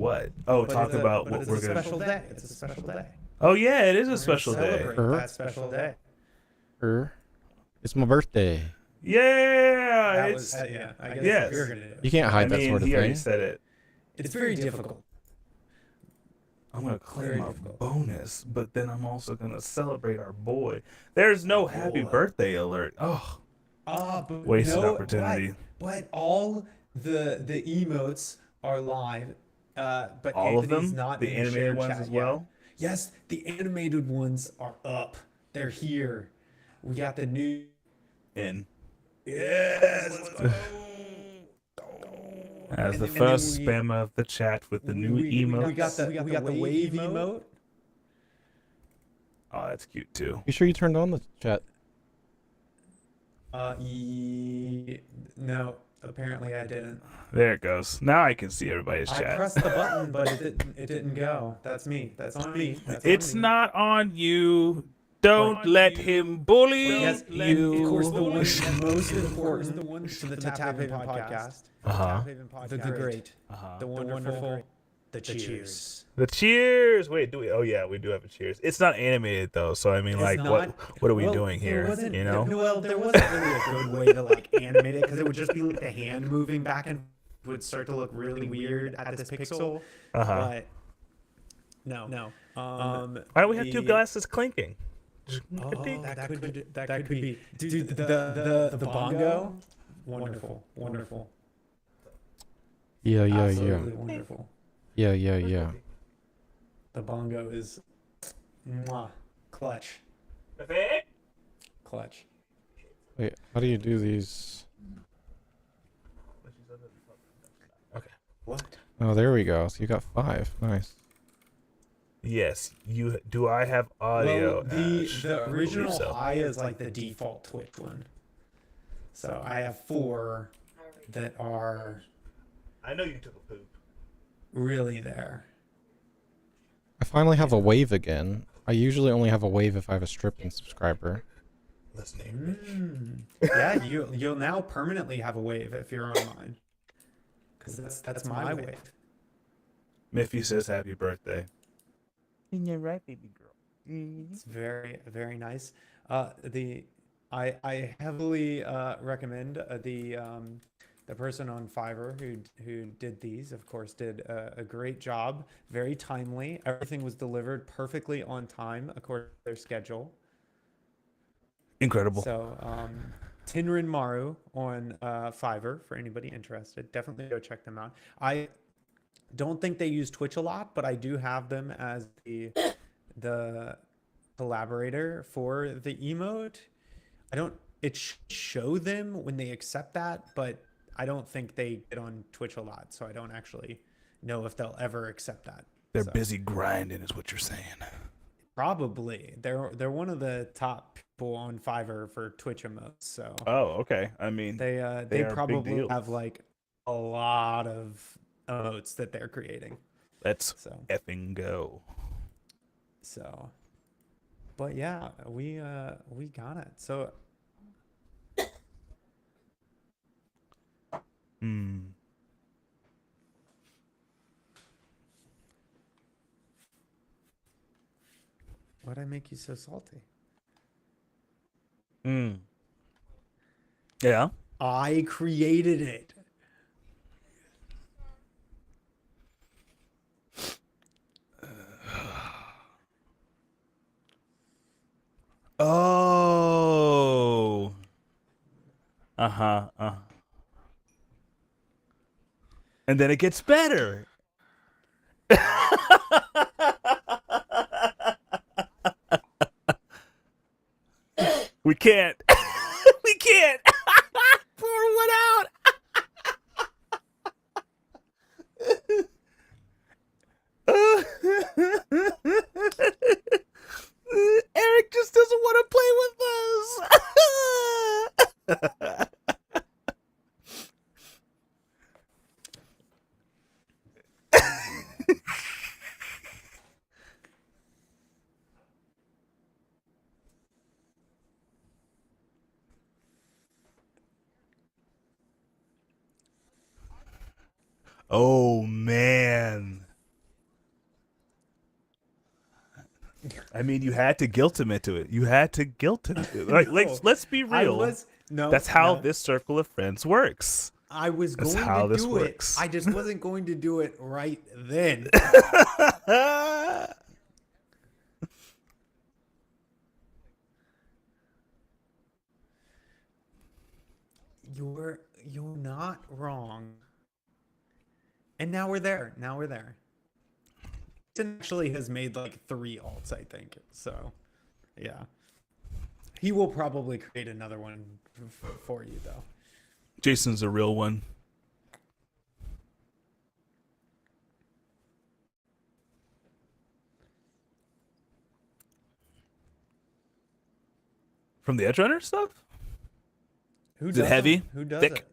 what? Oh, talk about but what it's we're a gonna. special day. It's a special day. Oh yeah, it is a We're gonna special day. celebrate that special day. It's my birthday. Yeah, That it's was yeah. I guess yes. we're gonna do You it. can't I hide that mean, sort of he already thing. said it. It's very difficult. I'm gonna claim Very a difficult. bonus, but then I'm also gonna celebrate our boy. There's no happy Boy. birthday alert. Oh, But wasted no, opportunity. but all the emotes are live. But All of Anthony's them, not the in the animated shared ones chat as yet. well. Yes, the animated ones are up. They're here. We got the new. In Yes, let's go. as the And then first we spammer of the chat with the new we emotes. got the wave emote. Oh, that's cute too. You sure you turned on the chat? No, apparently I didn't. There it goes. Now I can see everybody's I chat. pressed the button, but it didn't go. That's me. That's on me. That's It's on me. not on you. Don't let him bully Yes, you. of course, the one most important to the Taphaven podcast. Uh-huh. The great, the wonderful, the cheers. The cheers. Wait, do we? Oh yeah, we do have a cheers. It's not animated though, so I mean, It's like, not- what are we well, doing there here? wasn't- You know? Well, there wasn't really a good way to like animate it because it would just be like the hand moving back and would start to look really weird at this pixel. Uh-huh. But no. Why do we have two glasses clinking? Oh, that could be. Dude, the bongo, wonderful. Yeah. Absolutely wonderful. Yeah. The bongo is clutch. Clutch. Wait, how do you do these? Okay. What? Oh, there we go. So you got 5. Nice. Yes. You do. I have audio. Well, Ash? the I believe original so. high is like the default Twitch one. So I have 4 that are I know you took a poop. really there. I finally have a wave again. I usually only have a wave if I have a stripping subscriber. Yeah, you'll now permanently have a wave if you're online. Because that's my wave. Miffy says happy birthday. You're right, baby girl. It's very, very nice. I heavily recommend the person on Fiverr who did these. Of course, did a great job. Very timely. Everything was delivered perfectly on time according to their schedule. Incredible. So, Tinrin Maru on Fiverr for anybody interested. Definitely go check them out. I don't think they use Twitch a lot, but I do have them as the collaborator for the emote. I don't show them when they accept that, but I don't think they get on Twitch a lot, so I don't actually know if they'll ever accept that. They're So, busy grinding, is what you're saying. probably. They're one of the top people on Fiverr for Twitch emotes, so Oh, okay. I mean, they are big probably deals. have like a lot of emotes that they're creating. let's So effing go. but yeah, we got it. So why'd I make you so salty? Yeah. I created it. Oh. Uh-huh. And then it gets better. We can't. We can't. Pour one out. Eric just doesn't want to play with us. Oh man. I mean, you had to guilt him into it. You had to guilt him into it. Like, No, let's be real. That's how no. this circle of friends works. I was That's going how to this do works. it. I just wasn't going to do it right then. You're not wrong. And now we're there. Now we're there. Jason actually has made like 3 alts, I think. So, yeah. He will probably create another one for you, though. Jason's a real one. From the Edge Runner stuff? Who Is it does heavy? them? Who does Thick? it?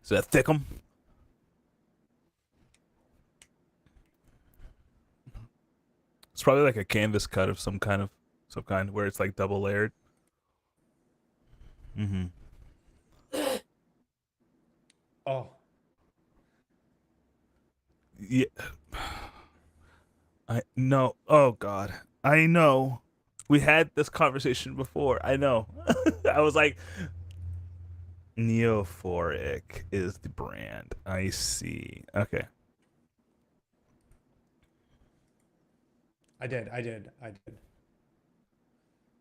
Is that thickum? It's probably like a canvas cut of some kind where it's like double layered. Mm-hmm. Oh, Yeah. I know. Oh God. I know. We had this conversation before. I know. I was like, Neophoric is the brand. I see. Okay. I did.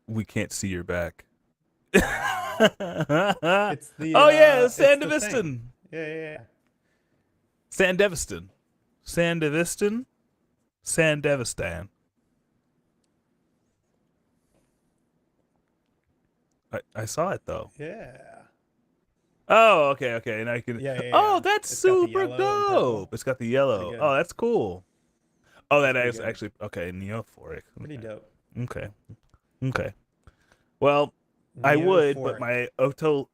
We can't see your back. It's the. Oh yeah, it's the Sandevistan. thing. Yeah. Sandevistan. Sandevistan. Sandevistan. I saw it though. Yeah. Oh, okay. And I can. Yeah. Oh, that's It's got the super yellow and purple. dope. It's got the yellow. Pretty good. Oh, that's cool. Oh, that Pretty is good. actually okay. Neophoric. Pretty dope. Okay. Well, I would, but Neophoric.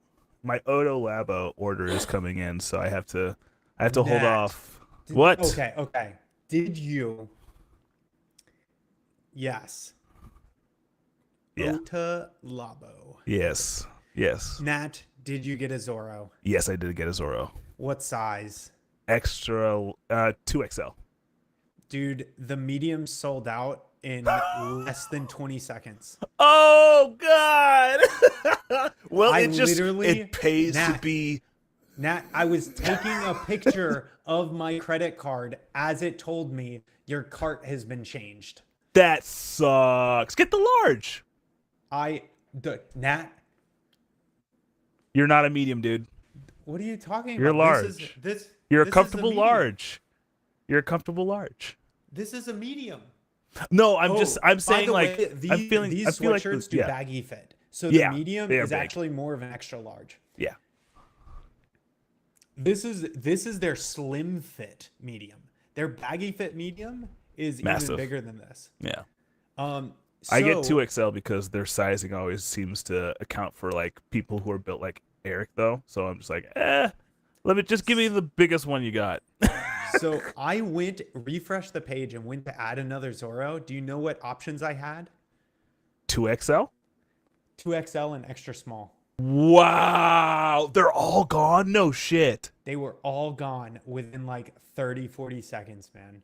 my Oto Labo order is coming in, so I have to hold Nat. off. What? Okay. Did you? Yes. Yeah. Ota Labo. Yes. Nat, did you get a Zoro? Yes, I did get a Zoro. What size? Extra 2XL. Dude, the medium sold out in less than 20 seconds. Oh God. Well, it pays to Nat, be. Nat, I was taking a picture of my credit card as it told me your cart has been changed. That sucks. Get the large. Nat, You're not a medium, dude. what are you talking about? You're large. You're a comfortable large. You're a comfortable large. This is a medium. No, I'm saying by the like way, I'm feeling. these I feel like sweatshirts do yeah. baggy fit. So Yeah, the medium they are is big. actually more of an extra large. Yeah. This is their slim fit medium. Their baggy fit medium is Massive. even bigger than this. Yeah. So, I get 2XL because their sizing always seems to account for like people who are built like Eric though. So I'm just like, just give me the biggest one you got. So I refreshed the page and went to add another Zoro. Do you know what options I had? 2XL? 2XL and extra small. Wow. They're all gone? No shit. They were all gone within like 30, 40 seconds, man.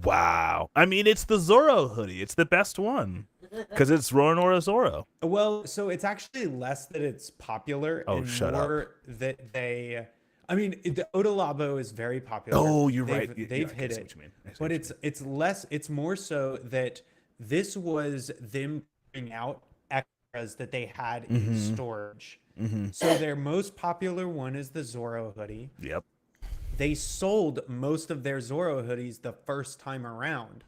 Wow. I mean, it's the Zoro hoodie. It's the best one because it's Roronoa Zoro. Well, so it's actually less that it's popular and shut up. more that they. I mean, the Odolabo is very popular. Oh, you're They've- right. They've I hit see it, what you mean. I see but what you it's less. It's more so that this was them putting out extras that they had in storage. So their most popular one is the Zoro hoodie. mean. Yep. They sold most of their Zoro hoodies the first time around.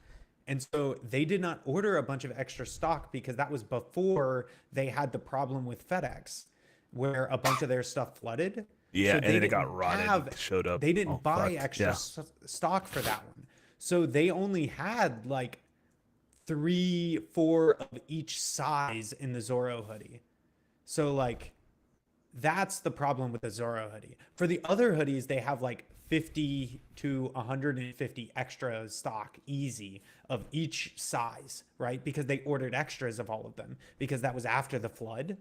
And so they did not order a bunch of extra stock because that was before they had the problem with FedEx where a bunch of their stuff flooded. Yeah, So and they then it got didn't rotted and showed up They didn't all buy fucked. extra Yeah. stock for that one. So they only had like 3, 4 of each size in the Zoro hoodie. So like that's the problem with the Zoro hoodie. For the other hoodies, they have like 50 to 150 extra stock easy of each size, right? Because they ordered extras of all of them because that was after the flood.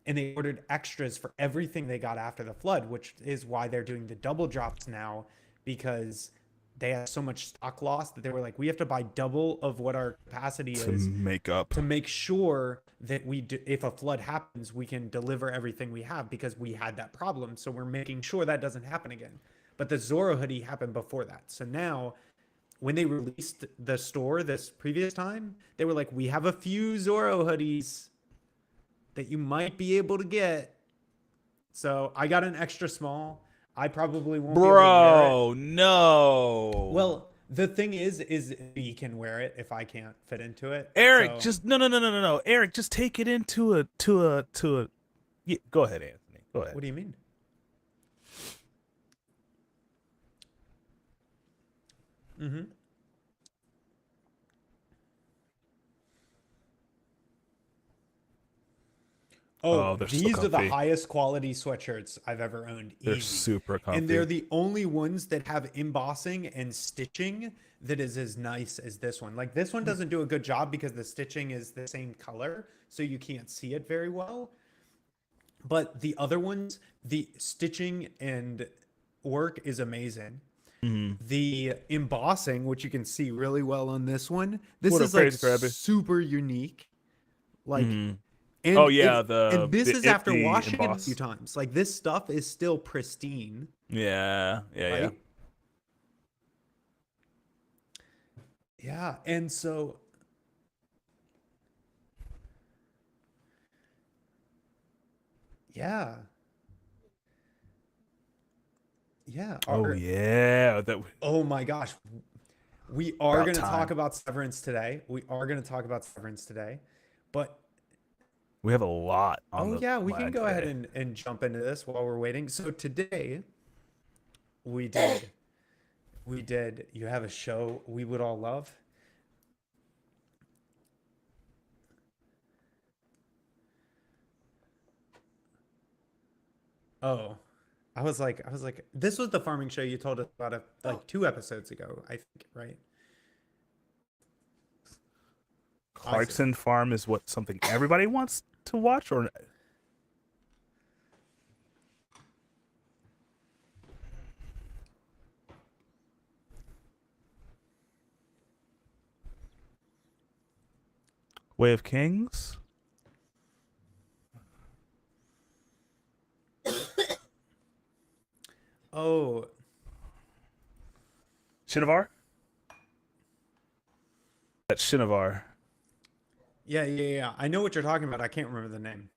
And they ordered extras for everything they got after the flood, which is why they're doing the double drops now because they had so much stock loss that they were like, we have to buy double of what our capacity To is make up. to make sure that if a flood happens, we can deliver everything we have because we had that problem. So we're making sure that doesn't happen again. But the Zoro hoodie happened before that. So now when they released the store this previous time, they were like, we have a few Zoro hoodies that you might be able to get. So I got an extra small. I probably won't be able to wear it. Bro, no. Well, the thing is he can wear it if I can't fit into it. Eric, So- just no. Eric, just take it into a Yeah, go ahead, Anthony. Go ahead. What do you mean? Mm-hmm. Oh, They're so these are the comfy. highest quality sweatshirts I've ever owned. They're Easy. super comfy. And they're the only ones that have embossing and stitching that is as nice as this one. Like this one doesn't do a good job because the stitching is the same color, so you can't see it very well. But the other ones, the stitching and work is amazing. The embossing, which you can see really well on this one, this What up, is like Crazy Krabby? super unique. Like, and Oh, yeah, and this is after the washing it a emboss. few times. Like this stuff is still pristine. Yeah. Right? Yeah, and so yeah. Yeah. Oh yeah. Oh my gosh. We are About going to time. talk about Severance today. But We have a lot on the we can line go ahead today. and jump into this while we're waiting. So today we did You Have a Show We Would All Love. Oh, I was like, this was the farming show you told us about like 2 episodes ago, I think, right? Clarkson Farm is what something everybody wants to watch, or Way of Kings? Oh, Shinovar? That's Shinovar. yeah. I know what you're talking about. I can't remember the name.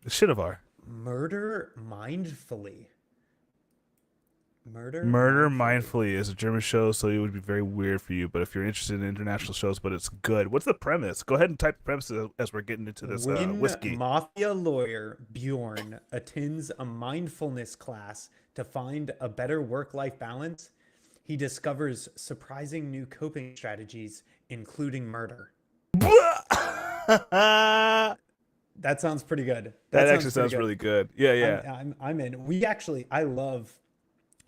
Shinovar. Murder Mindfully. Murder Mindfully is a German show, so it would be very weird for you. But if you're interested in international shows, but it's good. What's the premise? Go ahead and type the premise as we're getting into this When whiskey. mafia lawyer Bjorn attends a mindfulness class to find a better work-life balance, he discovers surprising new coping strategies, including murder. That That sounds pretty good. actually sounds really good. Yeah. I'm in. I love.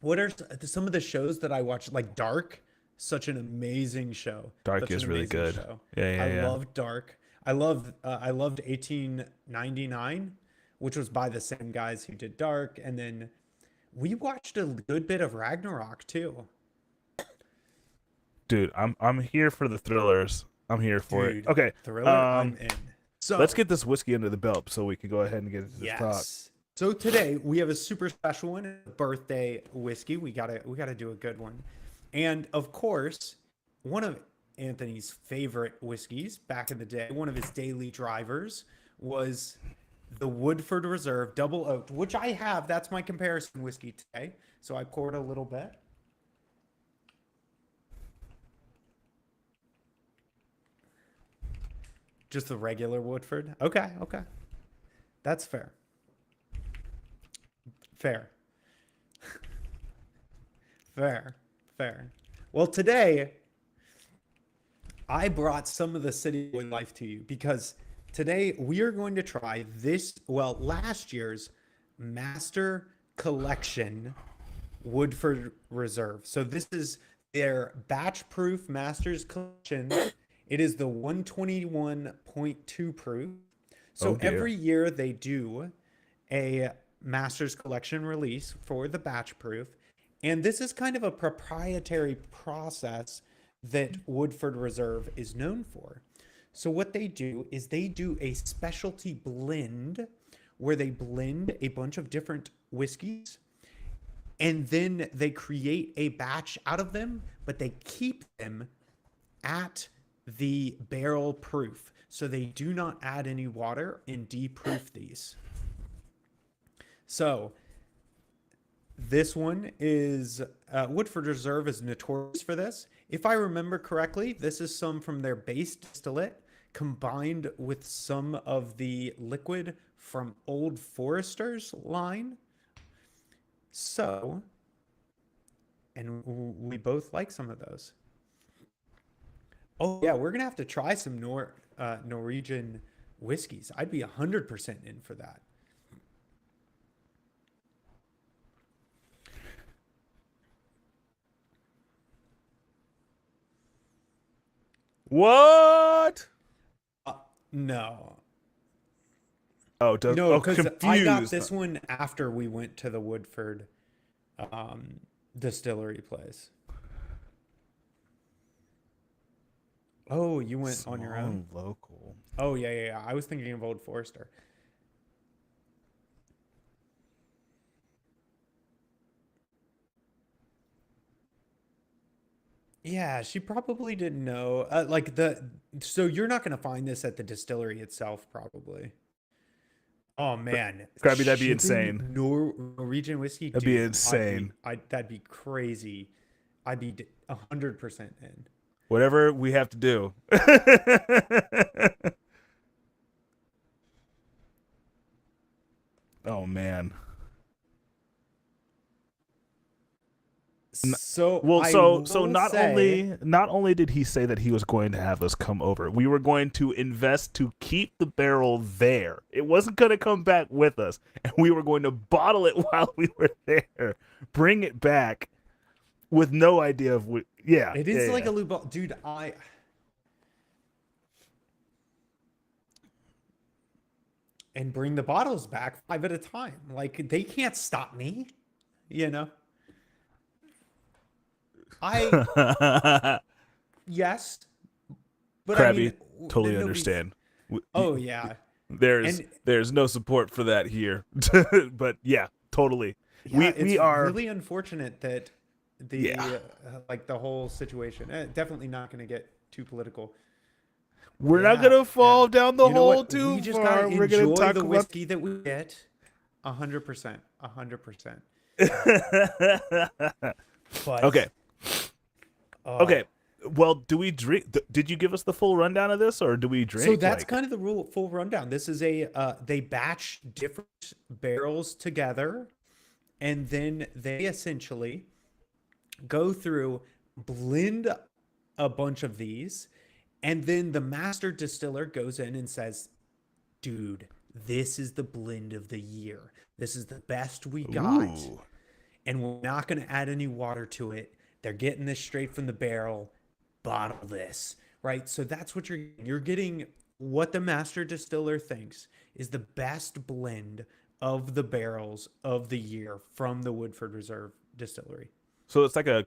What are some of the shows that I watch? Like Dark, such an amazing show. Dark Such an is really amazing good. show. Yeah. I love Dark. I loved 1899, which was by the same guys who did Dark, and then we watched a good bit of Ragnarok too. Dude, I'm here for the thrillers. I'm here for Dude, it. Okay. Thriller, I'm in. So Let's get this whiskey under the belt so we can go ahead and get into this talk. yes. So today we have a super special one, a birthday whiskey. We gotta do a good one, and of course, one of Anthony's favorite whiskeys back in the day, one of his daily drivers, was the Woodford Reserve Double Oaked, which I have. That's my comparison whiskey today. So I poured a little bit. Just the regular Woodford. Okay. That's fair. Fair. Well, today I brought some of the city boy life to you because today we are going to try last year's Master Collection Woodford Reserve. So this is their batch proof Masters Collection. It is the 121.2 proof. So Oh, dear. every year they do a Masters Collection release for the batch proof. And this is kind of a proprietary process that Woodford Reserve is known for. So what they do is they do a specialty blend where they blend a bunch of different whiskeys and then they create a batch out of them, but they keep them at the barrel proof. So they do not add any water and deproof these. So this one is, Woodford Reserve is notorious for this. If I remember correctly, this is some from their base distillate combined with some of the liquid from Old Forester's line. So, and we both like some of those. Oh yeah, we're gonna have to try some Norwegian whiskeys. I'd be 100% in for that. What? No. Oh, does No, oh because confused. I got this one after we went to the Woodford distillery place. Oh, you went on your own? Small local. Oh, yeah. I was thinking of Old Forester. Yeah, she probably didn't know. So you're not going to find this at the distillery itself, probably. Oh man, Krabby, that'd be shipping insane. Norwegian whiskey, That'd be dude, insane. that'd be crazy. I'd be 100% in. Whatever we have to do. Oh man. So Well, I so will not say- only did he say that he was going to have us come over, we were going to invest to keep the barrel there. It wasn't going to come back with us, and we were going to bottle it while we were there, bring it back with no idea of what. Yeah, it is yeah, like yeah. a loop, dude. And bring the bottles back 5 at a time. Like they can't stop me, you know. Yes, but I Krabby, mean, totally nobody's- understand. Oh yeah, There's and- there's no support for that here, but yeah, totally. yeah. we It's are really unfortunate that the Yeah. like the whole situation. Definitely not going to get too political. we're not Yeah, gonna fall yeah. down the You know hole what? too We just far. gotta We're gonna enjoy talk the about whiskey that we get. 100%, 100%. But Okay. uh, Okay. Well, do we drink? Did you give us the full rundown of this, or do we drink? So that's like- kind of the full rundown. This is they batch different barrels together, and then they essentially go through, blend a bunch of these, and then the master distiller goes in and says, "Dude, this is the blend of the year. This is the best we got, Ooh. and we're not going to add any water to it. They're getting this straight from the barrel. Bottle this." Right? So that's what you're getting. What the master distiller thinks is the best blend of the barrels of the year from the Woodford Reserve Distillery. So it's like a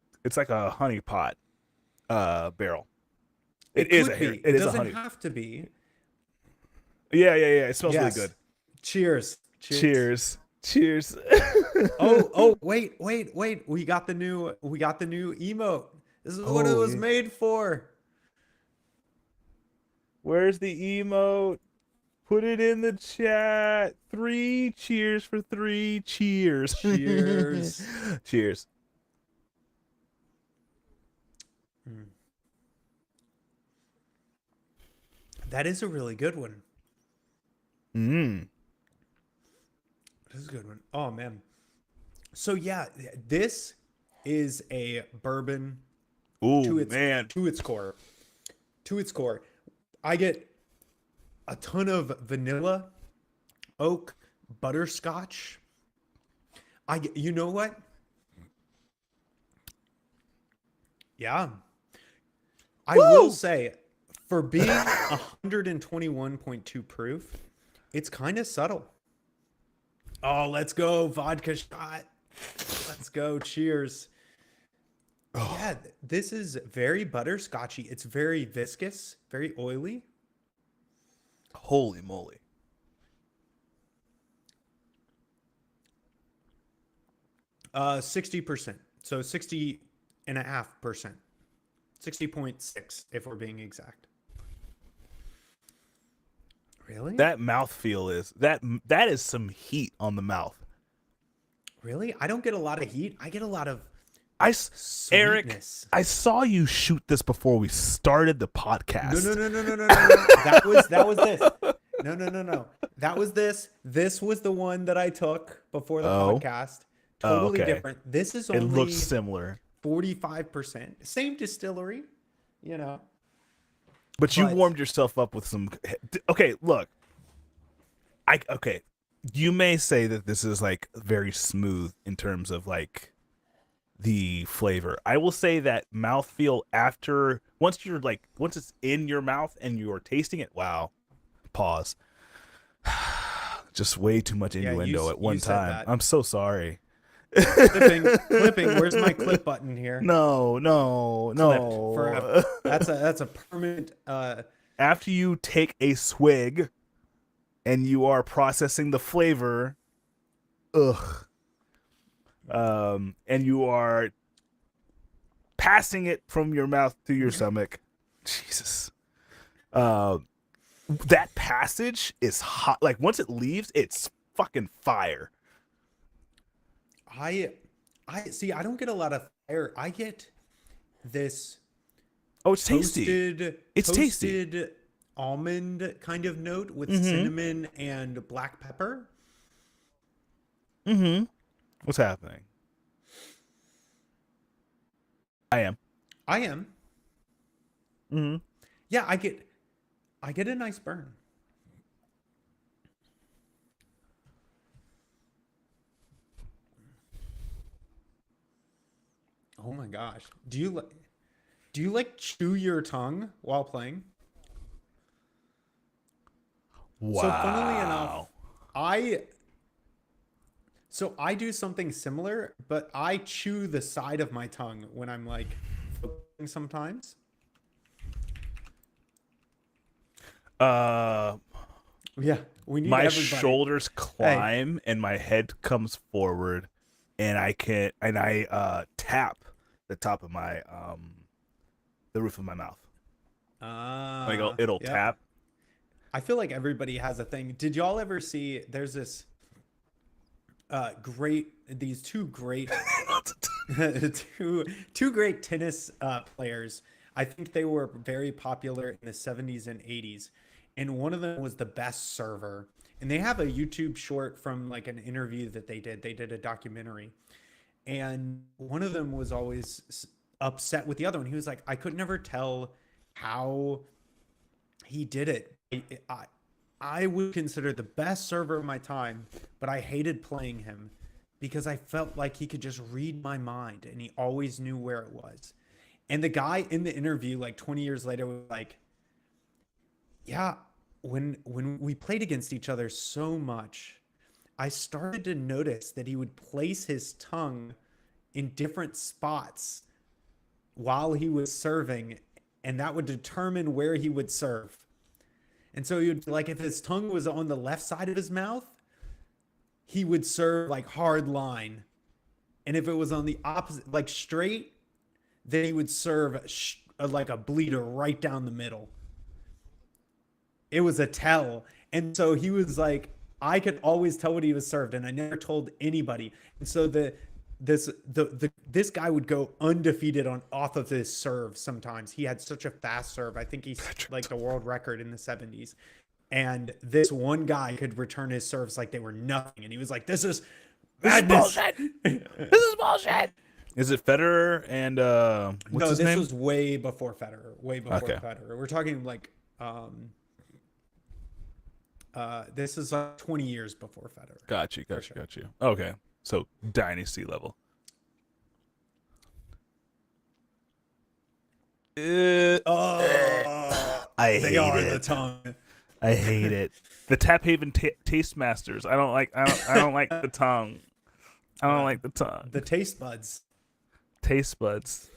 honey pot barrel. It is could a be. it is a doesn't honey. have to be. Yeah. It smells Yes. really good. Cheers. Cheers. Oh, wait. We got the new emote. This is what it Oh, was yeah. made for. Where's the emote? Put it in the chat. 3 cheers for 3 cheers. Cheers. Cheers. That is a really good one. Mm. This is a good one. Oh man. So yeah, this is a bourbon Ooh, to its man. to its core. To its core. I get a ton of vanilla, oak, butterscotch. You know what? Yeah. I will say, for being 121.2 proof, it's kind of subtle. Oh, let's go. Vodka shot. Let's go. Cheers. Yeah, this is very butterscotchy. It's very viscous, very oily. Holy moly. 60%. So 60.5%. 60.6 if we're being exact. Really? That mouthfeel is that is some heat on the mouth. Really? I don't get a lot of heat. I get a lot of Eric, sweetness. I saw you shoot this before we started the podcast. No. That was this. No. That was this. This was the one that I took before the podcast. Totally okay. different. This is only It looks similar. 45%. Same distillery, you know. But you warmed yourself up with some. Okay, look. Okay. You may say that this is like very smooth in terms of like the flavor. I will say that mouthfeel after once it's in your mouth and you're tasting it. Wow. Pause. Just way too much innuendo at one time. that. I'm so sorry. Clipping. Where's my clip button here? No. Clipped forever. That's a permanent. After you take a swig and you are processing the flavor, and you are passing it from your mouth to your stomach, Jesus, that passage is hot. Like once it leaves, it's fucking fire. I see. I don't get a lot of fire. I get this. Oh, it's tasty. It's tasty. Toasted almond kind of note with cinnamon and black pepper. Mm-hmm. What's happening? I am. Mm-hmm. Yeah, I get a nice burn. Oh my gosh. Do you like chew your tongue while playing? Wow. So funnily enough, I do something similar, but I chew the side of my tongue when I'm like focusing sometimes. Yeah, we need my everybody. shoulders climb and my head comes forward, and I tap the top of my the roof of my mouth. Like it'll tap. I feel like everybody has a thing. Did y'all ever see? There's this two great two great tennis players. I think they were very popular in the 70s and 80s. And one of them was the best server. And they have a YouTube short from like an interview that they did. They did a documentary. And one of them was always upset with the other one. He was like, I could never tell how he did it. I would consider the best server of my time, but I hated playing him because I felt like he could just read my mind and he always knew where it was. And the guy in the interview, like 20 years later, was like, yeah, when we played against each other so much, I started to notice that he would place his tongue in different spots while he was serving, and that would determine where he would serve. And so he would, like, if his tongue was on the left side of his mouth, he would serve like hard line. And if it was on the opposite, like straight, then he would serve like a bleeder right down the middle. It was a tell. And so he was like, I could always tell what he was served, and I never told anybody. And so this guy would go undefeated off of his serve sometimes. He had such a fast serve. I think he's like the world record in the 70s. And this one guy could return his serves like they were nothing. And he was like, this is bullshit. This is bullshit. Is it Federer and what's his name? This was way before Federer. Way before Federer. We're talking like this is like 20 years before Federer. Got you. Okay. So dynasty level. I hate it. The tongue. I hate it. The Taphaven Taste Masters. I don't like the tongue. I don't like the tongue. The taste buds. Taste buds.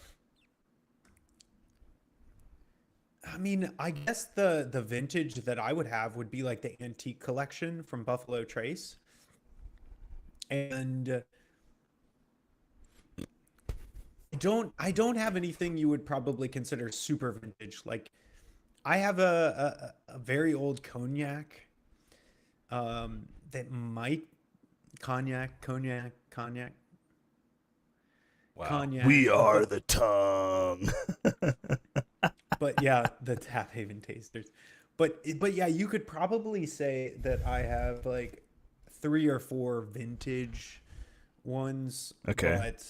I mean, I guess the vintage that I would have would be like the antique collection from Buffalo Trace. And I don't have anything you would probably consider super vintage. Like I have a very old cognac that might cognac. Wow. Cognac. We are the tongue. But yeah, the Taphaven tasters. But yeah, you could probably say that I have like 3 or 4 vintage ones. Okay. But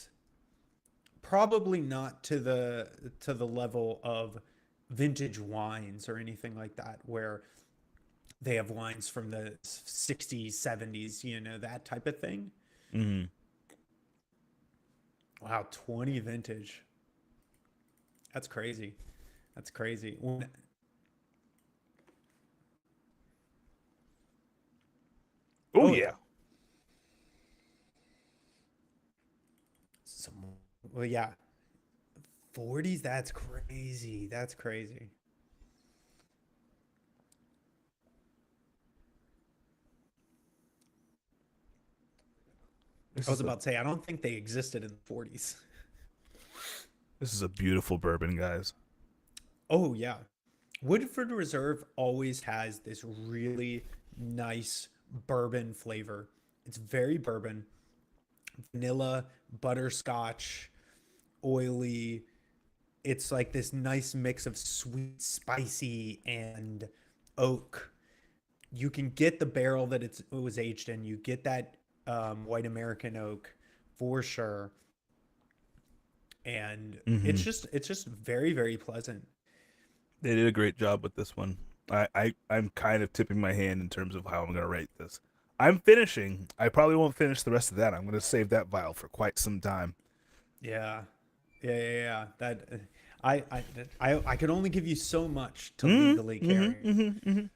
probably not to the level of vintage wines or anything like that, where they have wines from the 60s, 70s, you know, that type of thing. Mm-hmm. Wow, 20 vintage. That's crazy. That's crazy. Oh yeah. Well, yeah. 40s, that's crazy. That's crazy. I was about to say, I don't think they existed in the 40s. This is a beautiful bourbon, guys. Oh, yeah. Woodford Reserve always has this really nice bourbon flavor. It's very bourbon. Vanilla, butterscotch, oily. It's like this nice mix of sweet, spicy, and oak. You can get the barrel that it was aged in. You get that white American oak for sure. And it's just very, very pleasant. They did a great job with this one. I'm kind of tipping my hand in terms of how I'm going to rate this. I'm finishing. I probably won't finish the rest of that. I'm going to save that vial for quite some time. Yeah. That I could only give you so much to legally carry.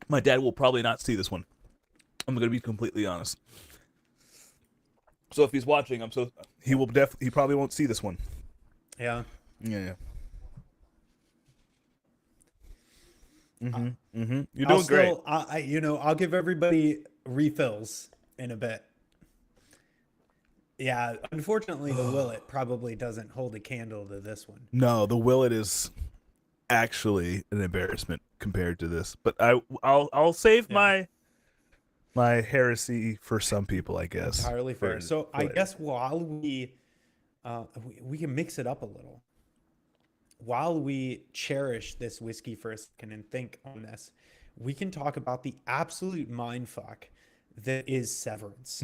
My dad will probably not see this one. I'm going to be completely honest. So if he's watching, he probably won't see this one. Yeah. Yeah. You're doing great. I'll give everybody refills in a bit. Yeah, unfortunately, the Willet probably doesn't hold a candle to this one. No, the Willet is actually an embarrassment compared to this. But I'll save my heresy for some people, I guess. Entirely fair. So I guess while we can mix it up a little, while we cherish this whiskey for a second and think on this, we can talk about the absolute mindfuck that is Severance.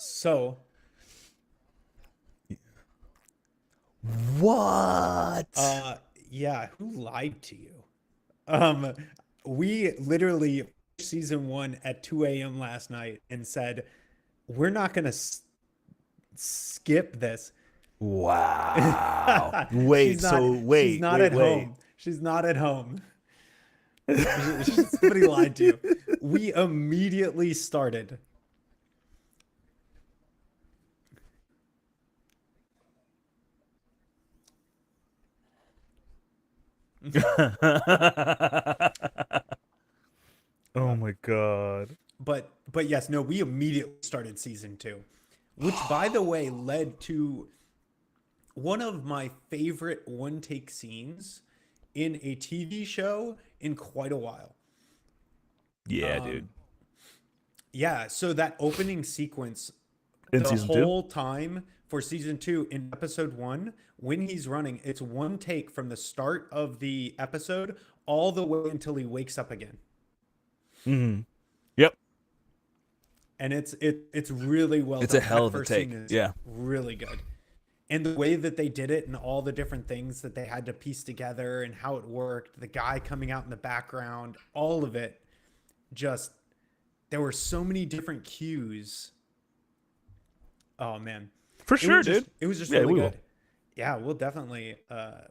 So, what? Yeah, who lied to you? We literally season 1 at 2 a.m. last night and said, we're not going to skip this. Wow. Wait, she's not at home. She's not at home. Somebody lied to you. We immediately started. Oh my god. But yes, no, we immediately started season 2, which by the way led to one of my favorite one-take scenes in a TV show in quite a while. Yeah, dude. Yeah, so that opening sequence In the season whole time for season 2 in episode 1, when he's running, it's one take from the start of the episode all the way until he wakes up again. Yep. And it's really well It's done. a hell That of a first scene take. is Yeah. really good. And the way that they did it and all the different things that they had to piece together and how it worked, the guy coming out in the background, all of it, just, there were so many different cues. Oh, man. For sure, dude. It was just Yeah, really we good. will. Yeah, we'll definitely.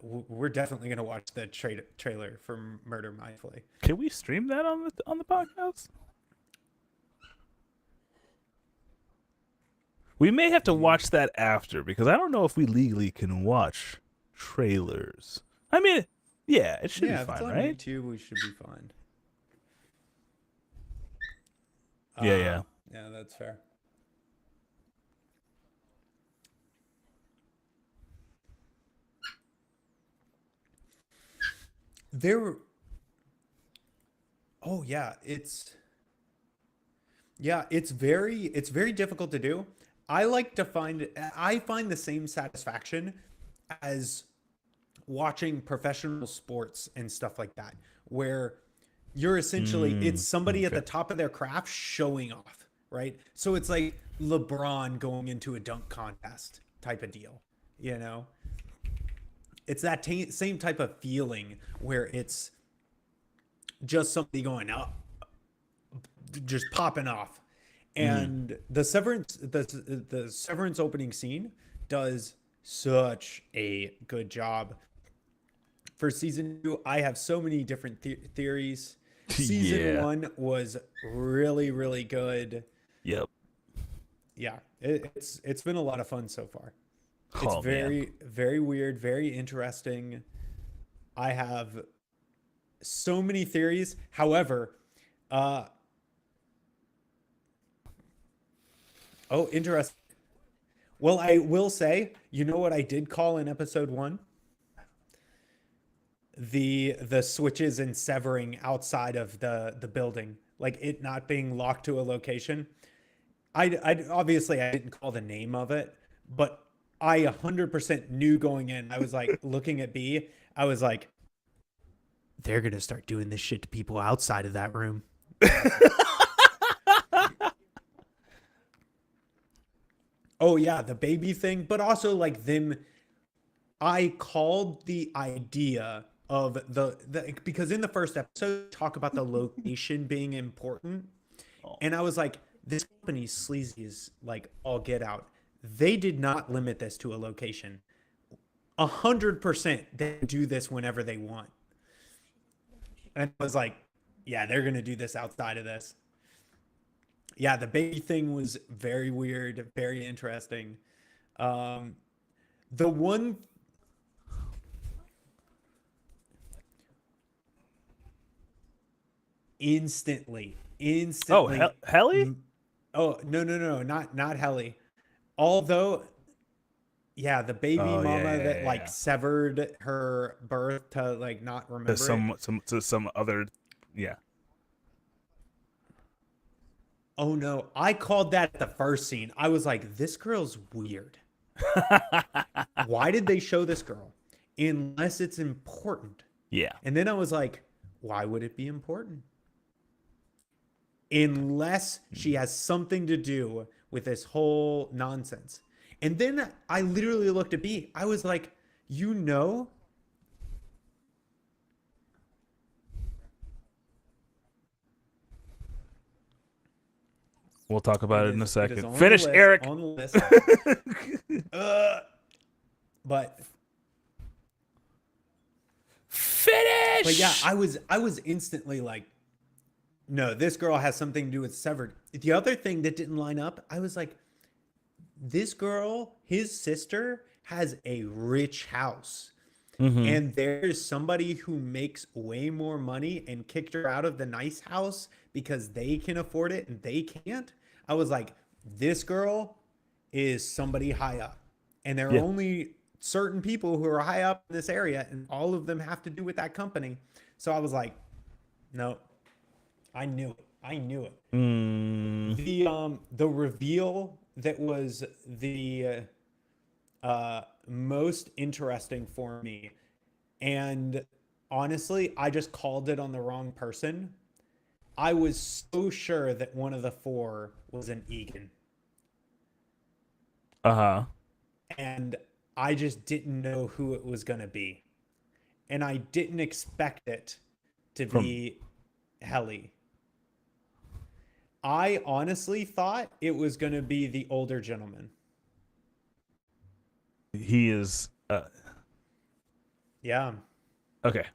We're definitely gonna watch the trailer for Murder Mindfully. Can we stream that on the podcast? We may have to watch that after because I don't know if we legally can watch trailers. I mean, yeah, it should Yeah, be if it's fine, on right? YouTube, we should be fine. Yeah. Yeah, that's fair. There. Oh yeah, it's very difficult to do. I find the same satisfaction as watching professional sports and stuff like that, where you're essentially it's somebody at Okay. the top of their craft showing off, right? So it's like LeBron going into a dunk contest type of deal, you know? It's that same type of feeling where it's just somebody going up, just popping off. And the Severance opening scene does such a good job. For season 2, I have so many different theories. Season Yeah. 1 was really, really good. Yep. Yeah, it's been a lot of fun so far. It's Oh, man. very, very weird, very interesting. I have so many theories. However, interesting. Well, I will say, you know what I did call in episode 1? The switches and severing outside of the building, like it not being locked to a location. I obviously I didn't call the name of it, but I 100% knew going in. I was like looking at B. I was like, they're gonna start doing this shit to people outside of that room. Oh yeah, the baby thing, but also like them. I called the idea of the because in the first episode talk about the location being important, and I was like, this company's sleazy is like all get out. They did not limit this to a location. 100% they do this whenever they want. And I was like, yeah, they're gonna do this outside of this. Yeah, the baby thing was very weird, very interesting. The one instantly. Oh, Helly? Oh, no, not Helly. Although, yeah, the baby Oh, yeah, mama yeah, that yeah, like yeah. severed her birth to like not remember To some other, yeah. Oh no, I called that the first scene. I was like, this girl's weird. Why did they show this girl? Unless it's important. Yeah. And then I was like, why would it be important? Unless she has something to do with this whole nonsense. And then I literally looked at B. I was like, you know? We'll talk about it in a It is second. on the Finish, list, Eric. On the list. But Finish. But yeah, I was instantly like, no, this girl has something to do with Severed. The other thing that didn't line up, I was like, this girl, his sister, has a rich house. And there's somebody who makes way more money and kicked her out of the nice house because they can afford it and they can't. I was like, this girl is somebody high up. And there are only certain people who are high up in this area, and all of them have to do with that company. So I was like, no, I knew it. I knew it. The reveal that was the most interesting for me, and honestly, I just called it on the wrong person. I was so sure that one of the 4 was an Egan. And I just didn't know who it was going to be. And I didn't expect it to be Helly. I honestly thought it was going to be the older gentleman. He is Uh, Yeah. okay,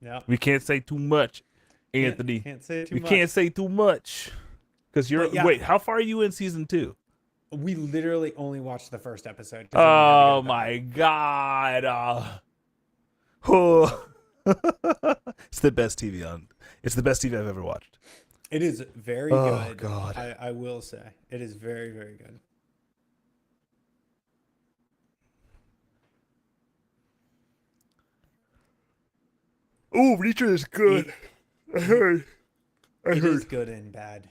Yeah. we can't say too much, Anthony. Can't say too We much. can't say too much because you're. But yeah. Wait, how far are you in season 2? We literally only watched the first episode. 'Cause then we had to go Oh to bed. my god! Oh. It's the best TV on. It's the best TV I've ever watched. It is very Oh, good. God. I will say it is very, very good. Oh, Reacher is good. I heard. It is good and bad.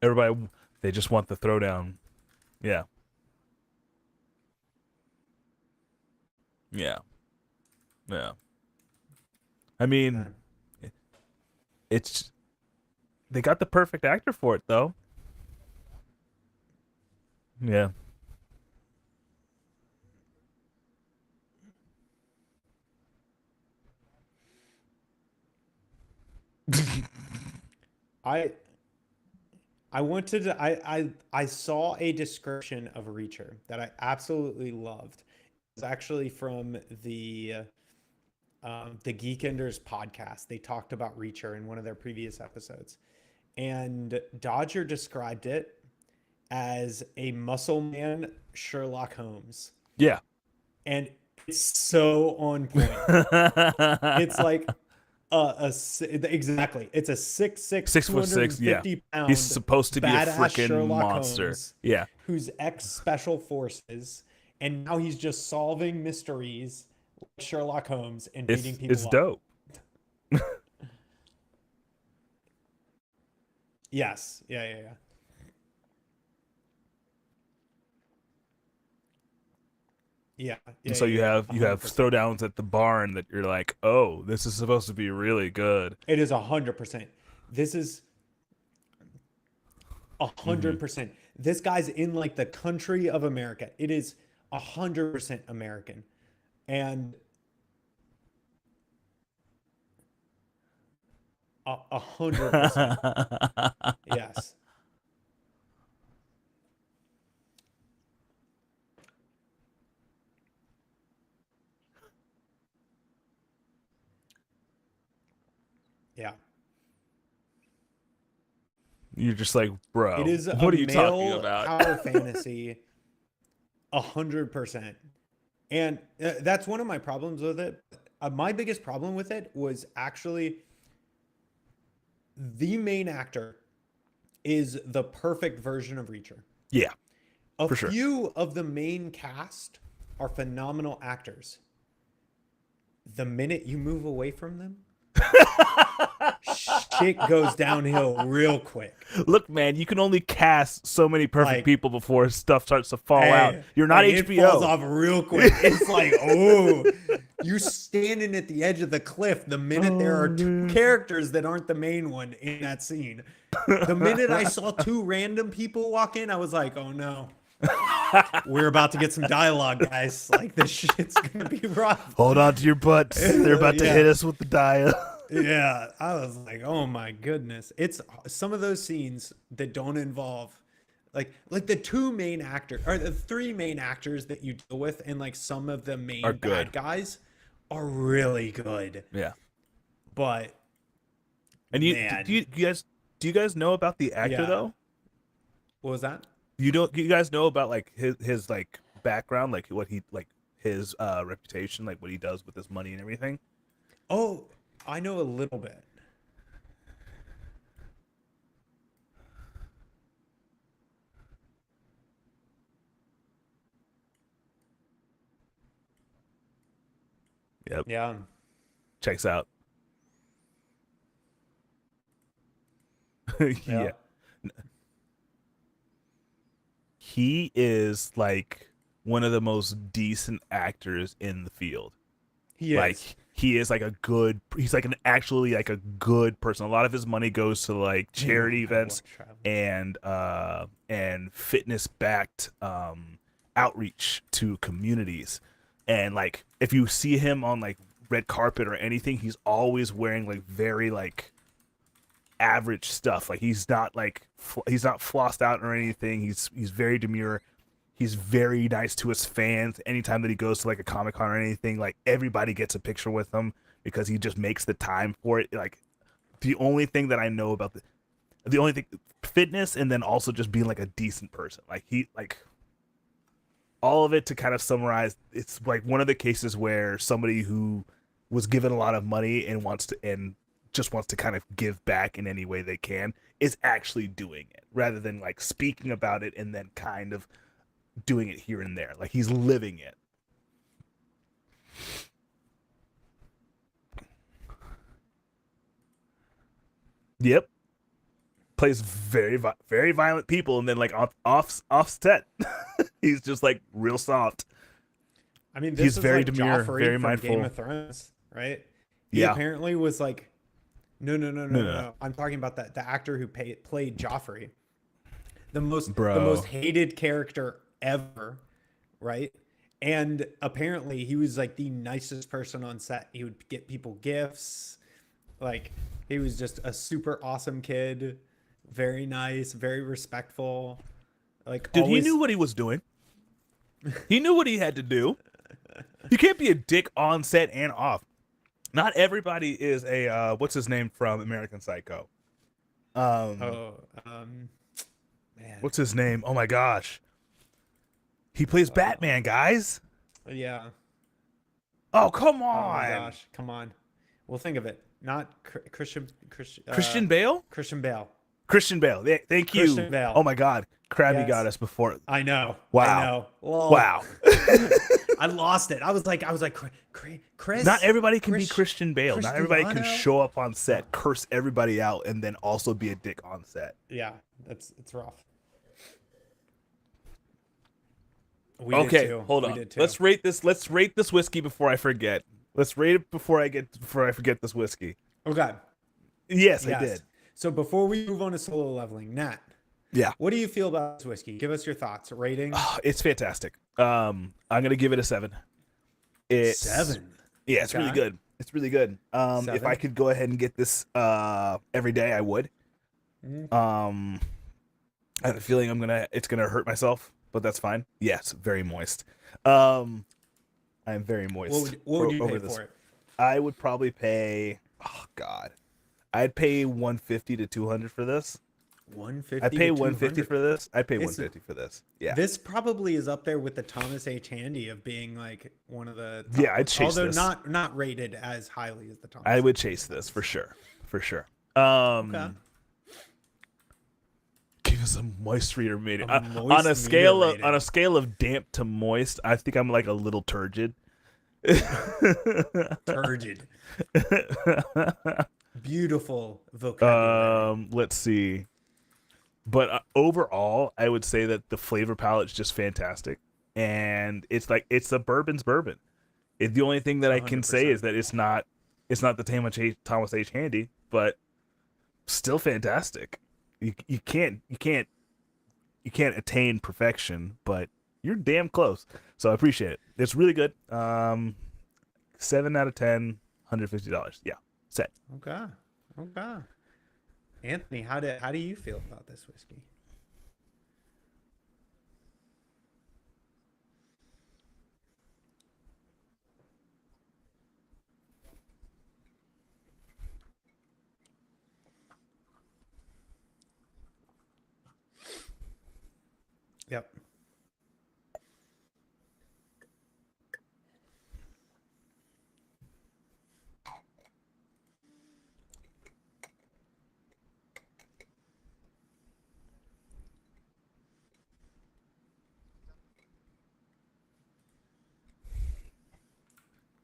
Everybody, they just want the throwdown. Yeah. Yeah. Yeah. I mean, it's they got the perfect actor for it though. Yeah. I wanted to I saw a description of Reacher that I absolutely loved. It was actually from the Geekenders podcast. They talked about Reacher in one of their previous episodes. And Dodger described it as a muscle man Sherlock Holmes. Yeah. And it's so on point. It's like exactly. It's a 6'6", 6'6", yeah. 250-pound He's supposed to be a badass freaking Sherlock monster. Holmes, Yeah. who's ex special forces, and now he's just solving mysteries like Sherlock Holmes and beating people It's up. dope. Yes. Yeah. Yeah. And so you have 100%. throwdowns at the barn that you're like, oh, this is supposed to be really good. It is 100%. This is 100%. This guy's in like the country of America. It is 100% American, and 100%. Yes. Yeah. You're just like, bro, It is what are you talking about? power fantasy, 100%. And that's one of my problems with it. My biggest problem with it was actually the main actor is the perfect version of Reacher. Yeah. A For sure. few of the main cast are phenomenal actors. The minute you move away from them, shit goes downhill real quick. Look, man, you can only cast so many perfect Like, people before stuff starts to fall Hey, out. You're not like, HBO. It falls off real quick. It's like, oh, you're standing at the edge of the cliff the minute there are two characters that aren't the main one in that scene. The minute I saw two random people walk in, I was like, oh no. We're about to get some dialogue, guys. Like, this shit's gonna be rough. Hold on to your butts. They're about to Yeah. hit us with the dial. Yeah, I was like, oh my goodness. It's some of those scenes that don't involve like the two main actors or the three main actors that you deal with and like some of the main Are bad good. guys are really good. Yeah. But And man, do you guys know about the actor Yeah. though? what was that? You guys know about like his like background, like what he like his reputation, like what he does with his money and everything? Oh, I know a little bit. Yep. Yeah. Checks out. Yeah. He is like one of the most decent actors in the field. He is. Like he is like he's like actually like a good person. A lot of his money goes to like charity events and fitness backed outreach to communities. And like if you see him on like red carpet or anything, he's always wearing like very like average stuff. Like he's not flossed out or anything. He's very demure. He's very nice to his fans. Anytime that he goes to like a Comic-Con or anything, like everybody gets a picture with him because he just makes the time for it. Like the only thing that I know about the only thing, fitness, and then also just being like a decent person. Like he like all of it to kind of summarize. It's like one of the cases where somebody who was given a lot of money and just wants to kind of give back in any way they can is actually doing it rather than like speaking about it and then kind of doing it here and there. Like he's living it. Yep. Plays very violent people, and then like off set he's just like real soft. I mean, this he's is very like demure, Joffrey very from mindful. Game of Thrones, right? He Yeah. apparently was like, no. I'm talking about the actor who played Joffrey, the most hated character ever, right? And apparently he was like the nicest person on set. He would get people gifts. Like he was just a super awesome kid, very nice, very respectful. Like Dude, he knew what he was doing. He knew what he had to do. You can't be a dick on set and off. Not everybody is a what's his name from American Psycho? Man. What's his name? Oh my gosh. He plays Batman, guys. Yeah. Oh, come on. Oh my gosh, come on. We'll think of it. Not Christian Bale? Christian Bale. Christian Bale. Thank you. Christian Bale. Oh my God. Krabby Yes. got us before. I know. Wow. I know. Lol. Wow. I lost it. I was like, Chris. Not everybody can be Christian Bale. Not everybody can Cristiano? show up on set, curse everybody out, and then also be a dick on set. Yeah, it's rough. Okay, hold on. Let's rate this whiskey before I forget. Let's rate it before I forget this whiskey. Okay. Yes, I did. So before we move on to solo leveling, Nat. Yeah. What do you feel about this whiskey? Give us your thoughts. Rating. It's fantastic. I'm gonna give it a 7. It's 7. Yeah, it's really good. It's really good. If 7? I could go ahead and get this every day, I would. I have a feeling it's gonna hurt myself, but that's fine. Yes, very moist. I am very moist. What would you pay for it? I would probably pay. Oh God, I'd pay 150 to 200 for this. 150. I'd pay 150 for this. I'd pay 150 for this. Yeah. This probably is up there with the Thomas H. Handy of being like one of the top, yeah, I'd chase this. Although not rated as highly as the Thomas. I would chase this for sure. Okay. Give us a moist reader rating. On a scale of damp to moist, I think I'm like a little turgid. Turgid. Beautiful vocabulary. Let's see. But overall, I would say that the flavor palette is just fantastic, and it's a bourbon's bourbon. The only thing that I can say is that it's not the Thomas H. Handy, but still fantastic. You can't attain perfection, but you're damn close. So I appreciate it. It's really good. 7 out of 10, $150. Yeah, set. Okay. Anthony, how do you feel about this whiskey? Yep.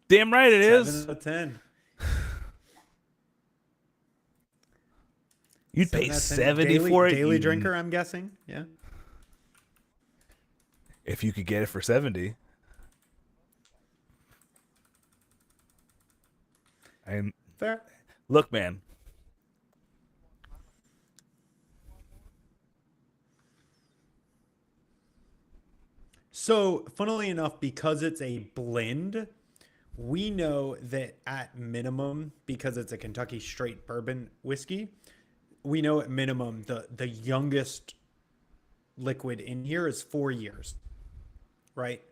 Damn right it is. 7 out of 10. You'd pay 70 for it. Daily drinker, I'm guessing. Yeah. If you could get it for 70. And Fair. look, man, So, funnily enough, because it's a blend, we know that at minimum, because it's a Kentucky straight bourbon whiskey, we know at minimum the youngest liquid in here is 4 years, right?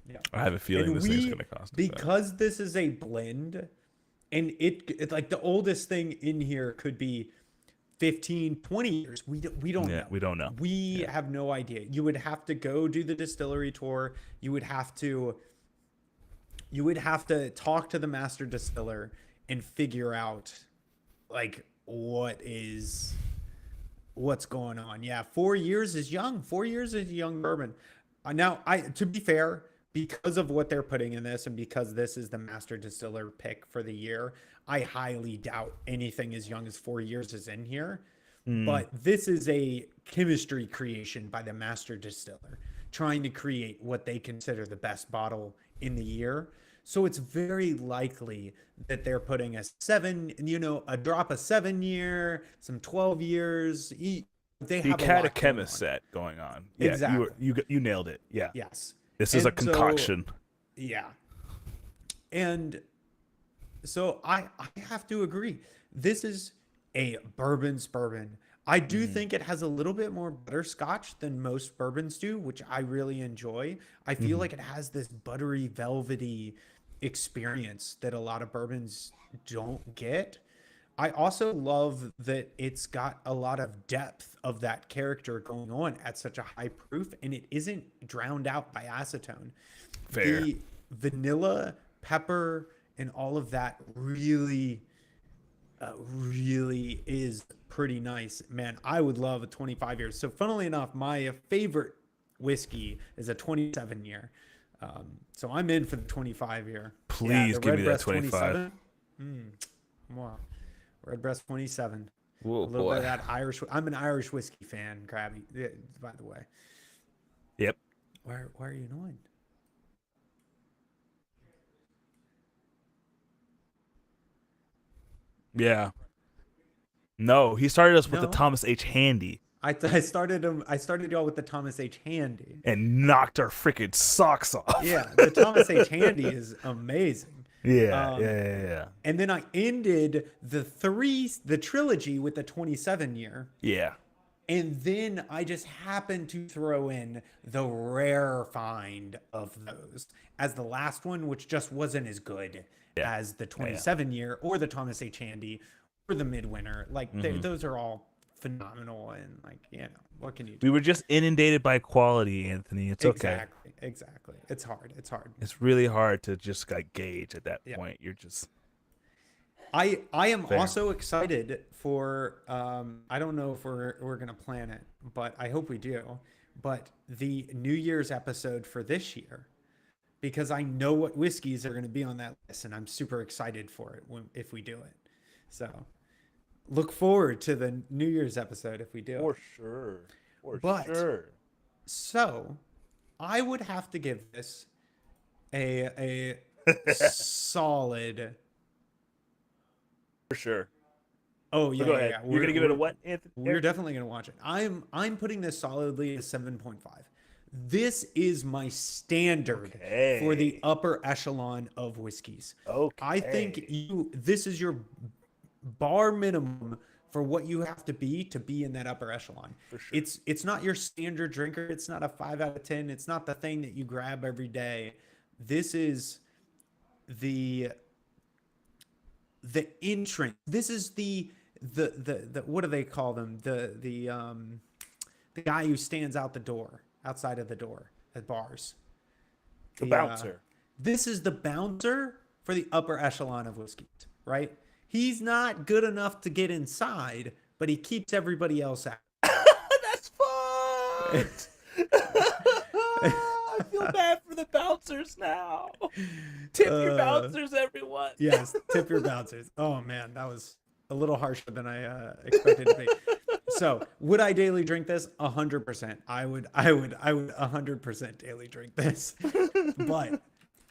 Yeah. I have a feeling And this thing's we, gonna cost us that. because this is a blend, and it like the oldest thing in here could be 15, 20 years. We don't Yeah, know. we don't know. We have no idea. You would have to go do the distillery tour. You would have to talk to the master distiller and figure out like what's going on. Yeah, 4 years is young. 4 years is a young bourbon. Now, to be fair, because of what they're putting in this, and because this is the master distiller pick for the year, I highly doubt anything as young as 4 years is in here. But this is a chemistry creation by the master distiller, trying to create what they consider the best bottle in the year. So it's very likely that they're putting a drop of 7 year, some 12 years. They The have a lot going catechemist on. set going on. Yeah, Exactly. you nailed it. Yeah. Yes. This is a And so- concoction. Yeah. And so I have to agree. This is a bourbon. I do think it has a little bit more butterscotch than most bourbons do, which I really enjoy. I feel like it has this buttery, velvety experience that a lot of bourbons don't get. I also love that it's got a lot of depth of that character going on at such a high proof, and it isn't drowned out by acetone. Fair. The vanilla, pepper, and all of that really is pretty nice. Man, I would love a 25 years. So funnily enough, my favorite whiskey is a 27 year. So I'm in for the 25 year. Please the give me that Redbreast 25. Wow. Redbreast 27. Whoa, A little boy. bit of that Irish. I'm an Irish whiskey fan, Krabby, by the way. Yep. Why are you annoyed? Yeah. No, he started us with the No. Thomas H. Handy I started y'all with the Thomas H. Handy. and knocked our freaking socks off. Yeah, the Thomas H. Handy is amazing. Yeah, yeah. And then I ended the trilogy with the 27 year. Yeah. And then I just happened to throw in the rare find of those as the last one, which just wasn't as good as the 27 year or the Thomas H. Handy or the Midwinter. Like those are all phenomenal, and like, what can you do? We were just inundated by quality, Anthony. It's okay. Exactly. It's hard. It's really hard to just like gauge at that Yeah. point. You're just I am Fair. also excited for I don't know if we're gonna plan it, but I hope we do. But the New Year's episode for this year, because I know what whiskeys are gonna be on that list, and I'm super excited for it if we do it. So look forward to the New Year's episode if we do it. sure. But- So I would have to give this a solid. For sure. Oh yeah, Go yeah, ahead. yeah. You're gonna give it a what, Anthony? We're definitely gonna watch it. I'm putting this solidly a 7.5. This is my standard for the Okay. upper echelon of whiskeys. Okay. I think this is your bar minimum for what you have to be in that upper echelon. For sure. It's not your standard drinker. It's not a 5 out of 10. It's not the thing that you grab every day. This is the entrance. This is the what do they call them? The guy who stands outside of the door at bars. The bouncer. This is the bouncer for the upper echelon of whiskeys, right? He's not good enough to get inside, but he keeps everybody else out. That's fun. I feel bad for the bouncers now. Tip your bouncers, everyone. Yes, tip your bouncers. Oh man, that was a little harsher than I expected to be. So, would I daily drink this? 100%. I would 100% daily drink this. But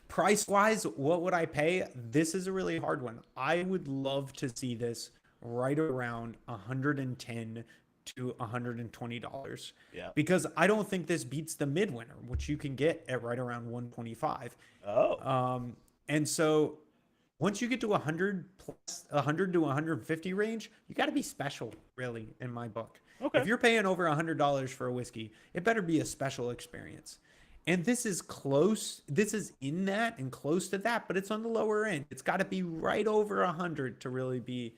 price wise, what would I pay? This is a really hard one. I would love to see this right around $110 to $120. Yeah. Because I don't think this beats the midwinter, which you can get at right around 125. Oh. And so once you get to 100 plus 100 to 150 range, you got to be special, really, in my book. Okay. If you're paying over $100 for a whiskey, it better be a special experience. And this is close. This is in that and close to that, but it's on the lower end. It's got to be right over 100 to really be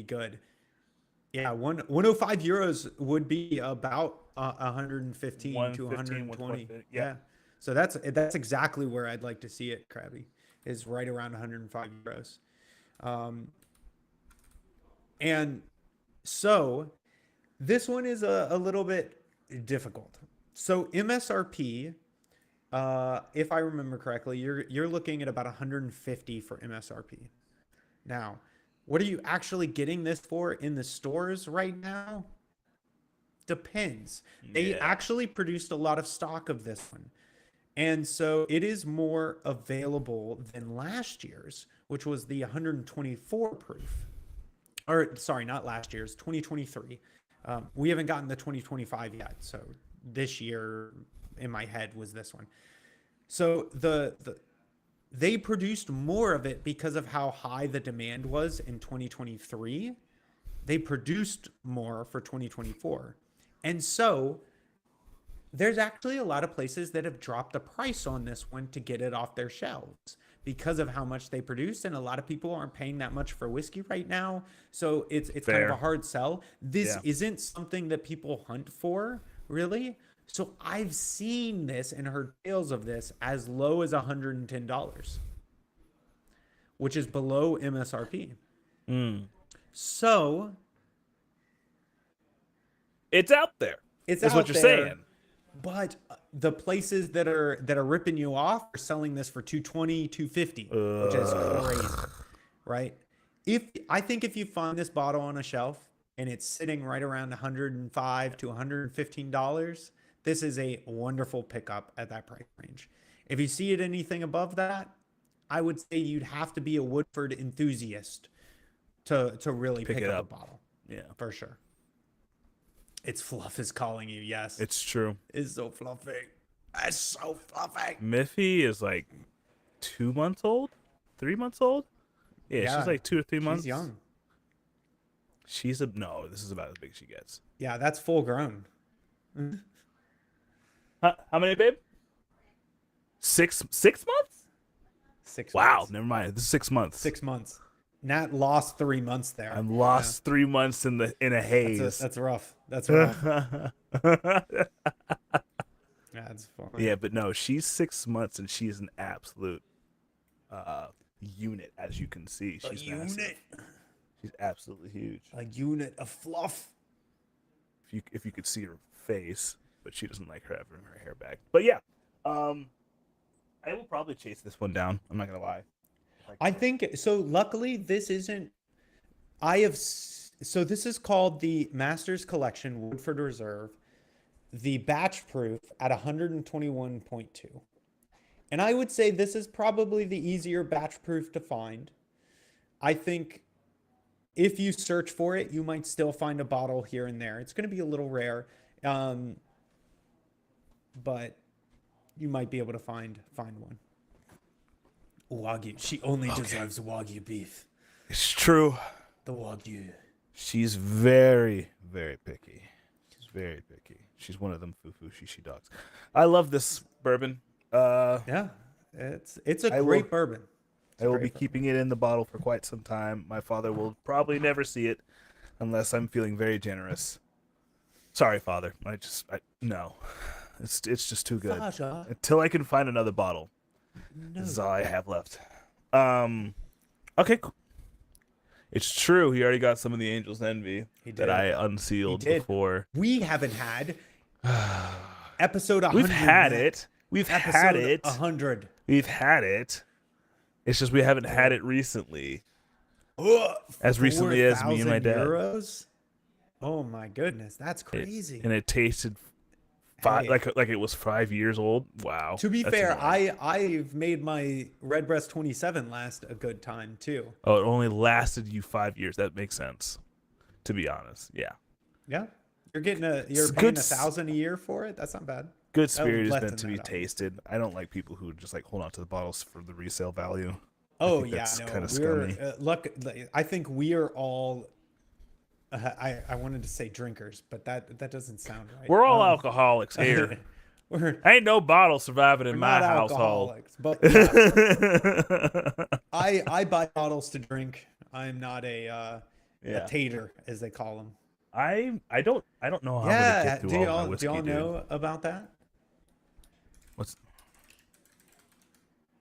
good. Yeah, 105 euros would be about 115 to 120. Yeah. So that's exactly where I'd like to see it, Krabby, is right around 105 euros. And so this one is a little bit difficult. So MSRP, if I remember correctly, you're looking at about 150 for MSRP. Now, what are you actually getting this for in the stores right now? Depends. They actually produced a lot of stock of this one. And so it is more available than last year's, which was the 124 proof. Or sorry, not last year's, 2023. We haven't gotten the 2025 yet. So this year in my head was this one. So they produced more of it because of how high the demand was in 2023. They produced more for 2024. And so there's actually a lot of places that have dropped the price on this one to get it off their shelves because of how much they produce. And a lot of people aren't paying that much for whiskey right now. So it's kind of a hard sell. This isn't something that people hunt for, really. So I've seen this and heard tales of this as low as $110, which is below MSRP. So it's out there. That's what you're saying. But the places that are ripping you off are selling this for $220, $250, which is crazy, right? I think if you find this bottle on a shelf and it's sitting right around $105 to $115, this is a wonderful pickup at that price range. If you see it anything above that, I would say you'd have to be a Woodford enthusiast to really pick up a bottle. Yeah, for sure. Its fluff is calling you. Yes, it's true. It's so fluffy. It's so fluffy. Miffy is like 2 months old, 3 months old. Yeah, she's like 2 or 3 months. She's young. This is about as big as she gets. Yeah, that's full grown. How many, babe? 6 months? 6 wow, months. Never mind. This is 6 months. 6 months. Nat lost 3 months there. I lost 3 months in a haze. That's rough. That's rough. That's fun. Yeah, but no, she's 6 months and she's an absolute unit, as you can see. She's massive. She's absolutely huge. A unit of fluff. If you could see her face, but she doesn't like her having her hair back. But yeah, I will probably chase this one down. I'm not gonna lie. I think so. Luckily, this isn't. So this is called the Masters Collection Woodford Reserve, the batch proof at 121.2. And I would say this is probably the easier batch proof to find. I think if you search for it, you might still find a bottle here and there. It's going to be a little rare, but you might be able to find one. Wagyu. She only deserves Wagyu beef. It's true. The Wagyu. She's very, very picky. She's very picky. She's one of them foo-foo shishi dogs. I love this bourbon. Yeah, it's a great bourbon. I will be keeping it in the bottle for quite some time. My father will probably never see it unless I'm feeling very generous. Sorry, Father. No. It's just too good. Sasha. Until I can find another bottle. No. This is all I have left. Okay, cool. It's true. He already got some of the Angel's Envy that I unsealed before. We haven't had episode 100. We've had it. We've had it. 100. We've had it. It's just we haven't had it recently. As recently as me and my 4,000 dad. euros? Oh my goodness, that's crazy. And it tasted Hey. like it was 5 years old. Wow. To be that's fair, annoying. I've made my Redbreast 27 last a good time too. Oh, it only lasted you 5 years. That makes sense. To be honest, yeah. Yeah, you're paying Good 1,000 a year for it. That's not bad. Good Oh, spirit is less meant than to be that, obviously. tasted. I don't like people who just like hold on to the bottles for the resale value. Oh think yeah, that's no, kinda we're scummy. I think we are all. I wanted to say drinkers, but that doesn't sound right. We're all alcoholics here. we're Ain't no bottle surviving we're in my not household. alcoholics, but yeah, I buy bottles to drink. I'm not a Yeah. tater, as they call them. I don't know how I'm gonna Yeah, get through all my do whiskey, y'all dude. know about that? What's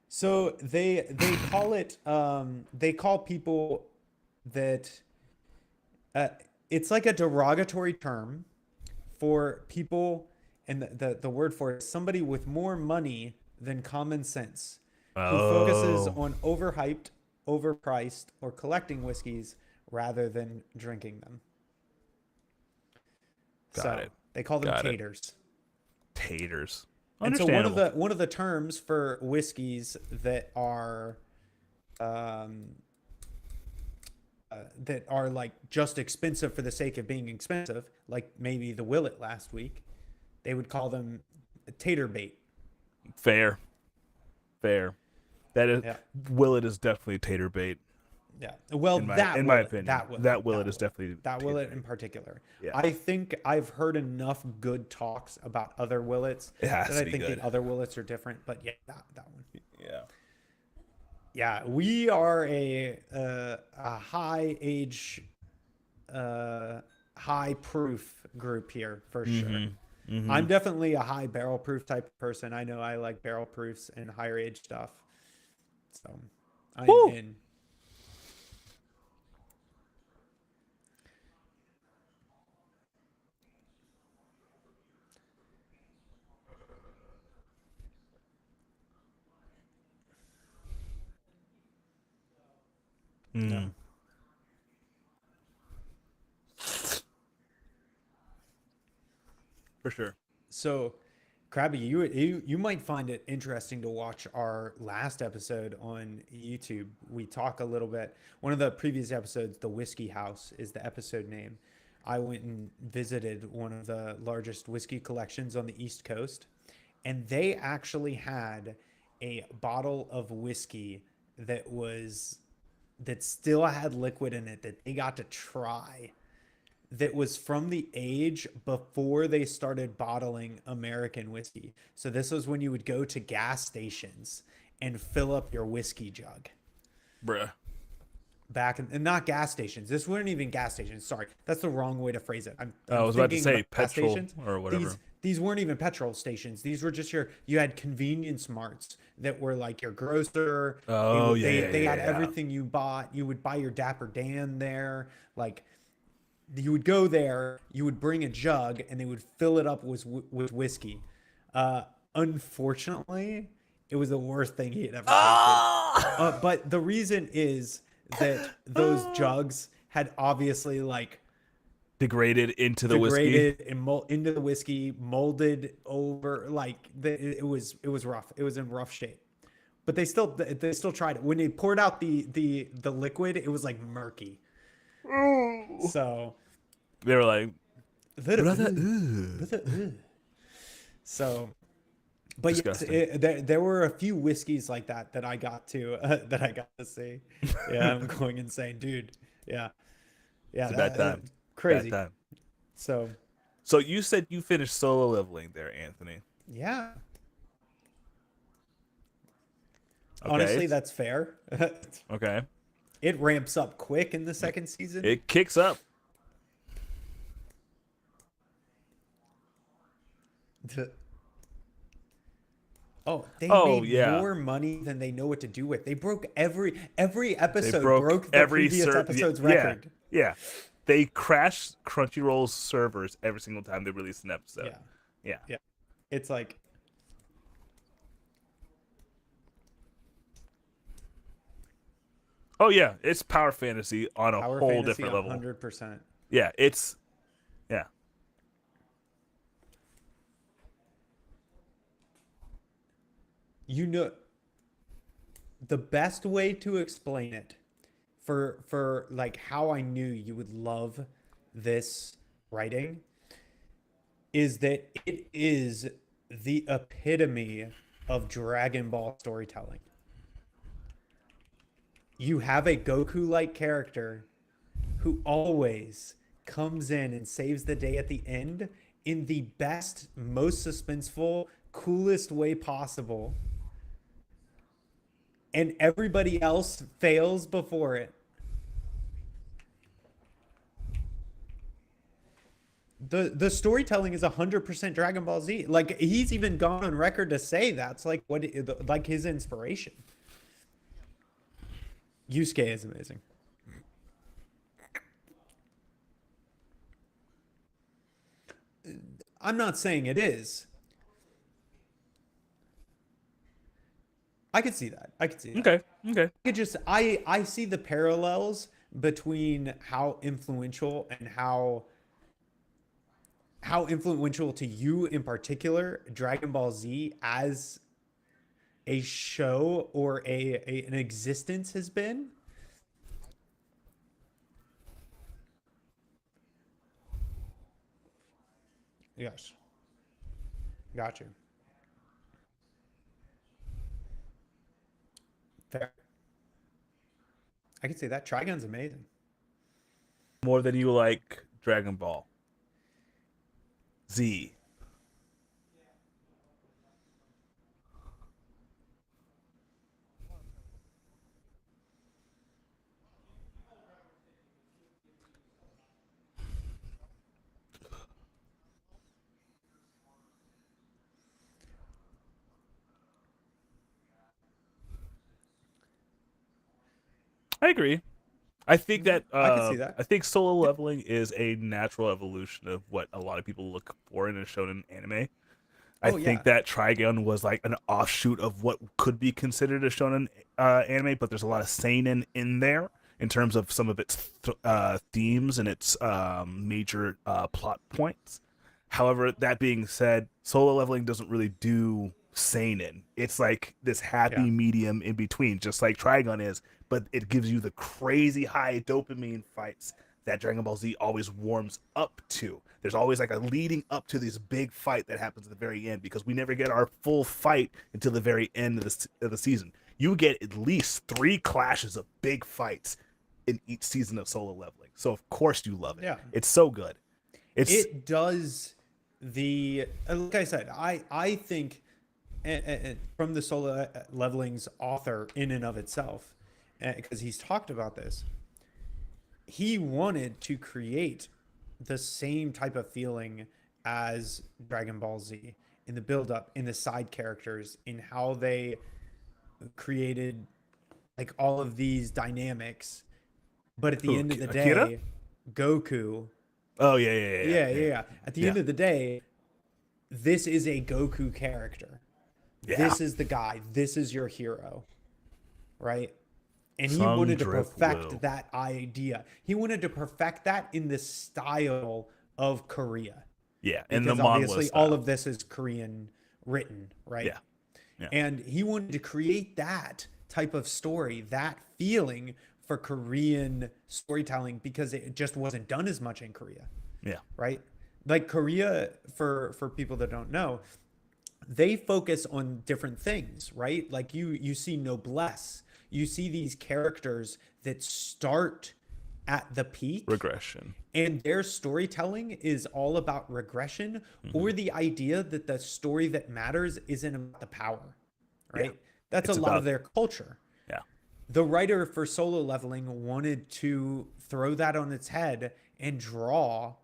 So they call it they call people that uh, it's like a derogatory term for people, and the word for it is somebody with more money than common sense, who focuses Oh, on overhyped, overpriced, or collecting whiskeys rather than drinking them. got So it. they call them Got it. taters. Taters. And so Understandable. one of the terms for whiskeys um, that are like just expensive for the sake of being expensive, like maybe the Willet last week, they would call them tater bait. Fair. That is Yeah, Willet is definitely tater bait. yeah. Well, In my that in my Willet, opinion, that Willet, that Willet is definitely that tater Willet bait. in particular. Yeah. I think I've heard enough good talks about other Willets It has that to I be think good. the other Willets are different. But yeah, that one. Yeah. Yeah, we are a high age, high proof group here for sure. I'm definitely a high barrel proof type of person. I know I like barrel proofs and higher age stuff. So I'm Woo! in. Yeah. For sure. So, Krabby, you might find it interesting to watch our last episode on YouTube. We talk a little bit. One of the previous episodes, the Whiskey House, is the episode name. I went and visited one of the largest whiskey collections on the East Coast, and they actually had a bottle of whiskey that still had liquid in it that they got to try, that was from the age before they started bottling American whiskey. So this was when you would go to gas stations and fill up your whiskey jug. Bruh. Back in, and not gas stations. This weren't even gas stations. Sorry, that's the wrong way to phrase it. I I'm was about to thinking say about gas petrol stations. or whatever. These weren't even petrol stations. These were just you had convenience marts that were like your grocer. Oh, They had yeah. everything you bought. You would buy your Dapper Dan there. Like, you would go there, you would bring a jug, and they would fill it up with whiskey. Unfortunately, it was the worst thing he had ever tasted. But the reason is that those jugs had obviously like Degraded into the whiskey. degraded and into the whiskey, molded over. Like it was rough. It was in rough shape. But they still tried it. When they poured out the liquid, it was like murky. So They were like, brother, so, but yes, Disgusting. there were a few whiskeys like that I got to see. Yeah, I'm going insane, dude. Yeah, it's a bad time. crazy. Bad time. So So you said you finished solo leveling there, Anthony. yeah, Okay. honestly, that's fair. Okay. It ramps up quick in the second season. It kicks up. They Oh, made yeah. more money than they know what to do with. They broke every episode They broke the previous ser- episode's yeah, record. Yeah. They crash Crunchyroll's servers every single time they release an episode. Yeah. Yeah. It's like Oh yeah, it's power fantasy on a Power whole fantasy, different level. 100%. Yeah, yeah. You know, the best way to explain it for like how I knew you would love this writing is that it is the epitome of Dragon Ball storytelling. You have a Goku-like character who always comes in and saves the day at the end in the best, most suspenseful, coolest way possible. And everybody else fails before it. The storytelling is 100% Dragon Ball Z. Like he's even gone on record to say that's like like his inspiration. Yusuke is amazing. I'm not saying it is. I could see that. I could see that. Okay. Okay. I see the parallels between how influential and how influential to you in particular Dragon Ball Z as a show or an existence has been. Yes. Got you. Fair. I can see that. Trigun's amazing. More than you like Dragon Ball Z. I agree. I think that I can see that. I think solo leveling is a natural evolution of what a lot of people look for in a shonen anime. I Oh, think yeah. that Trigun was like an offshoot of what could be considered a shonen anime, but there's a lot of seinen in there in terms of some of its themes and its major plot points. However, that being said, solo leveling doesn't really do seinen. It's like this happy Yeah. medium in between, just like Trigun is, but it gives you the crazy high dopamine fights that Dragon Ball Z always warms up to. There's always like a leading up to this big fight that happens at the very end because we never get our full fight until the very end of the season. You get at least 3 clashes of big fights in each season of solo leveling. So of course you love it. Yeah. It's so good. It does like I said, I think from the solo leveling's author in and of itself, because he's talked about this, he wanted to create the same type of feeling as Dragon Ball Z in the build up, in the side characters, in how they created like all of these dynamics. But at the Who, end of the Akira? day, Goku, Oh yeah. yeah. At the end of the day, this is a Goku character. Yeah. This is the guy. This is your hero, right? And he Some wanted to drip perfect Wu. that idea. He wanted to perfect that in the style of Korea. Yeah, and the Because manhwa obviously style. all of this is Korean written, right? Yeah. And he wanted to create that type of story, that feeling for Korean storytelling because it just wasn't done as much in Korea, Yeah. right? Like Korea, for people that don't know, they focus on different things, right? Like you see noblesse, you see these characters that start at the peak Regression. and their storytelling is all about regression or the idea that the story that matters isn't about the power, right? Yeah. That's It's a lot about- of their culture. Yeah. The writer for solo leveling wanted to throw that on its head and draw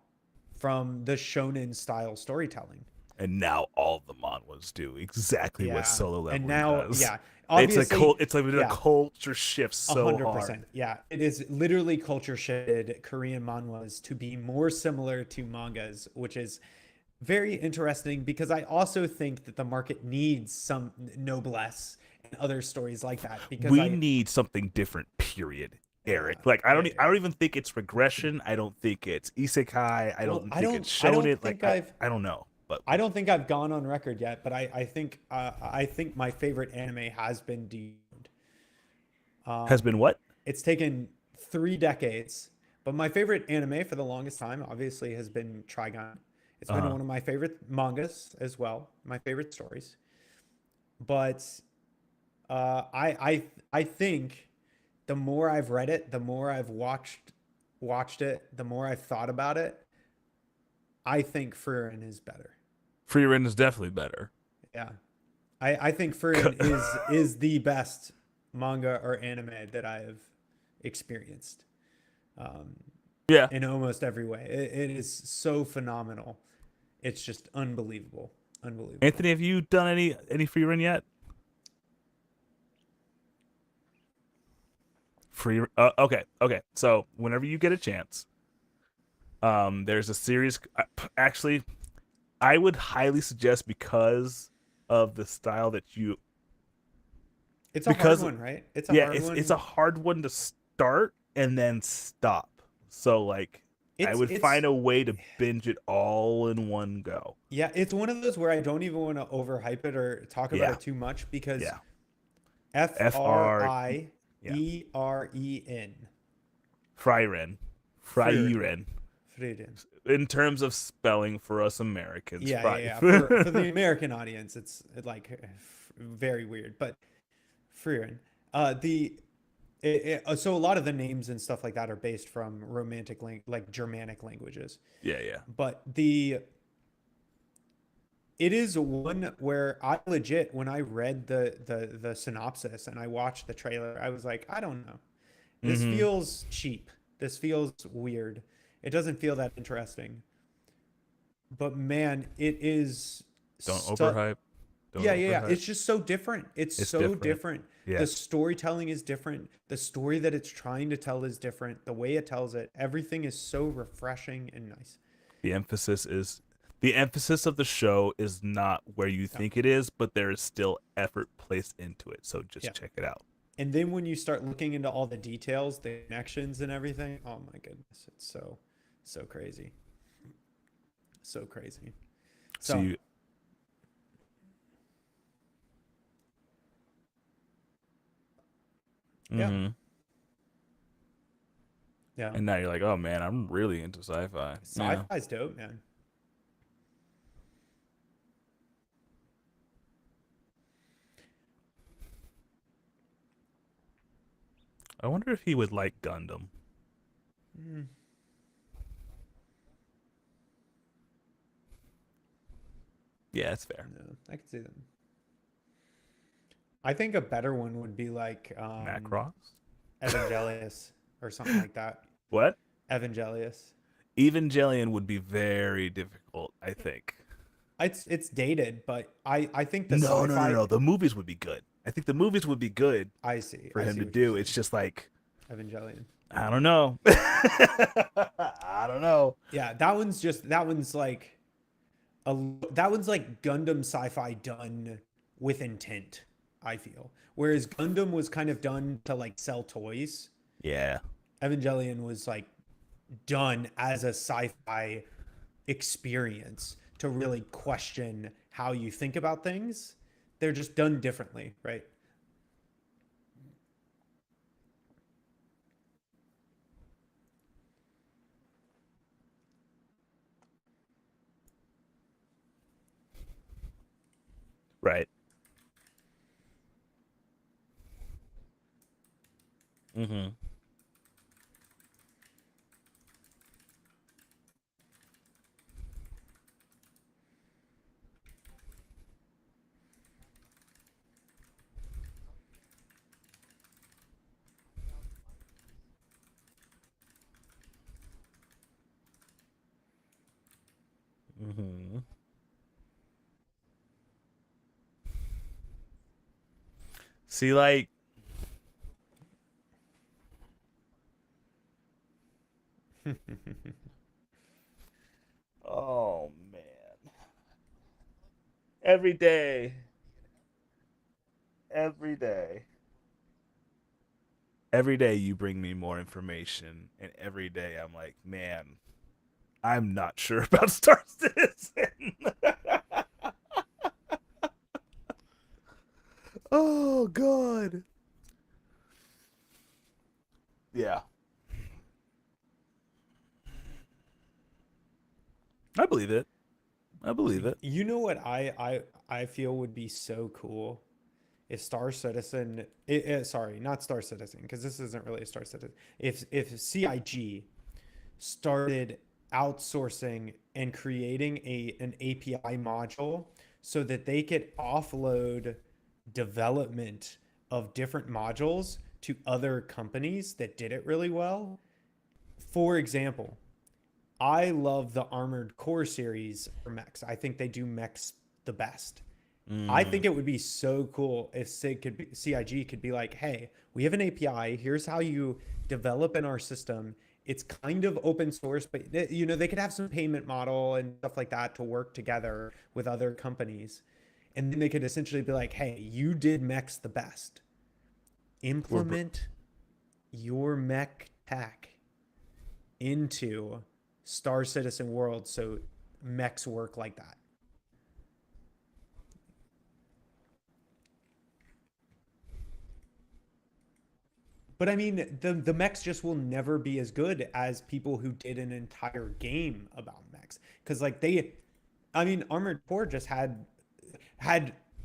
from the shonen style storytelling. And now all the manhwas do exactly Yeah. what solo leveling And now, does. yeah, It's a obviously, it's like yeah. a culture shift so 100%. hard. Yeah, it is literally culture shifted Korean manhwas to be more similar to mangas, which is very interesting because I also think that the market needs some noblesse and other stories like that, because We need something different, period, Eric. Yeah, Like, I don't even think it's regression. I don't think it's isekai. I Well, don't I think don't- it's I don't shonen. think Like, I've- I don't know. But I don't think I've gone on record yet, but I think my favorite anime has been Dune. has been what? It's taken 3 decades, but my favorite anime for the longest time obviously has been Trigun. It's been Uh-huh. one of my favorite mangas as well, my favorite stories. But I think the more I've read it, the more I've watched it, the more I've thought about it, I think Frieren is better. Frieren is definitely better. Yeah. I think Frieren is the best manga or anime that I have experienced. Yeah. In almost every way. It is so phenomenal. It's just unbelievable. Unbelievable. Anthony, have you done any Frieren yet? Okay. So whenever you get a chance, there's a series. Actually, I would highly suggest, because of the style that you. It's a because hard one, right? It's a hard one. it's a hard one to start and then stop. So like, I would find a way to binge it all in one go. Yeah, it's one of those where I don't even want to overhype it or talk about Yeah. it too much, because Yeah. Frieren. Frieren. Frieren. In terms of spelling for us Americans. Yeah. For the American audience, it's like very weird, but Frieren. So a lot of the names and stuff like that are based from romantic like Germanic languages. Yeah. But it is one where I legit, when I read the synopsis and I watched the trailer, I was like, I don't know. This feels cheap. This feels weird. It doesn't feel that interesting. But man, it is. Don't overhype. Yeah. It's just so different. It's so different. Yeah. The storytelling is different. The story that it's trying to tell is different. The way it tells it, everything is so refreshing and nice. The emphasis of the show is not where you think it is, but there is still effort placed into it. So just check it out. And then when you start looking into all the details, the connections and everything, oh my goodness, it's so crazy. So crazy. So yeah. Yeah. And now you're like, oh man, I'm really into sci-fi. Sci-fi's dope, man. I wonder if he would like Gundam. Yeah, that's fair. No, I can see them. I think a better one would be like Macross? Evangelius or something like that. What? Evangelius. Evangelion would be very difficult, I think. It's dated, but I think the No. sci-fi. The movies would be good. I think the movies would be good I see. for I him see to what do. you're It's saying. just like, Evangelion. I don't know. I don't know. Yeah, that one's like Gundam sci-fi done with intent, I feel. Whereas Gundam was kind of done to like sell toys. Yeah. Evangelion was like done as a sci-fi experience to really question how you think about things. They're just done differently, right? Right. Mm-hmm. Mm-hmm. See, like, oh man, every day every day. Every day you bring me more information, and every day I'm like, man, I'm not sure about Star Citizen. Oh God. Yeah, I believe it. I believe it. You know what I feel would be so cool if Star Citizen, sorry, not Star Citizen, because this isn't really a Star Citizen. If CIG started outsourcing and creating an API module so that they could offload development of different modules to other companies that did it really well. For example, I love the Armored Core series for mechs. I think they do mechs the best. I think it would be so cool if CIG could be like, hey, we have an API. Here's how you develop in our system. It's kind of open source, but they could have some payment model and stuff like that to work together with other companies. And then they could essentially be like, hey, you did mechs the best. Implement your mech tech into Star Citizen world so mechs work like that. But I mean, the mechs just will never be as good as people who did an entire game about mechs. Because I mean, Armored Core just had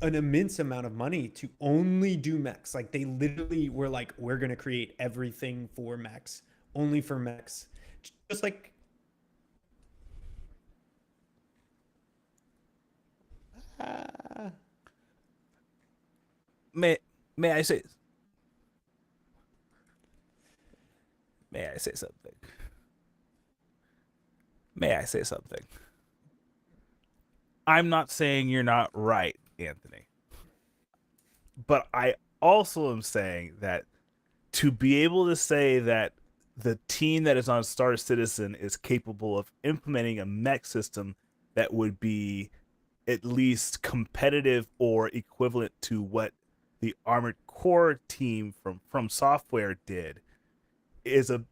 an immense amount of money to only do mechs. Like they literally were like, we're gonna create everything for mechs, only for mechs. Just like uh, May may I say may I say something? May I say something? I'm not saying you're not right, Anthony. But I also am saying that to be able to say that the team that is on Star Citizen is capable of implementing a mech system that would be at least competitive or equivalent to what the Armored Core team from Software did is a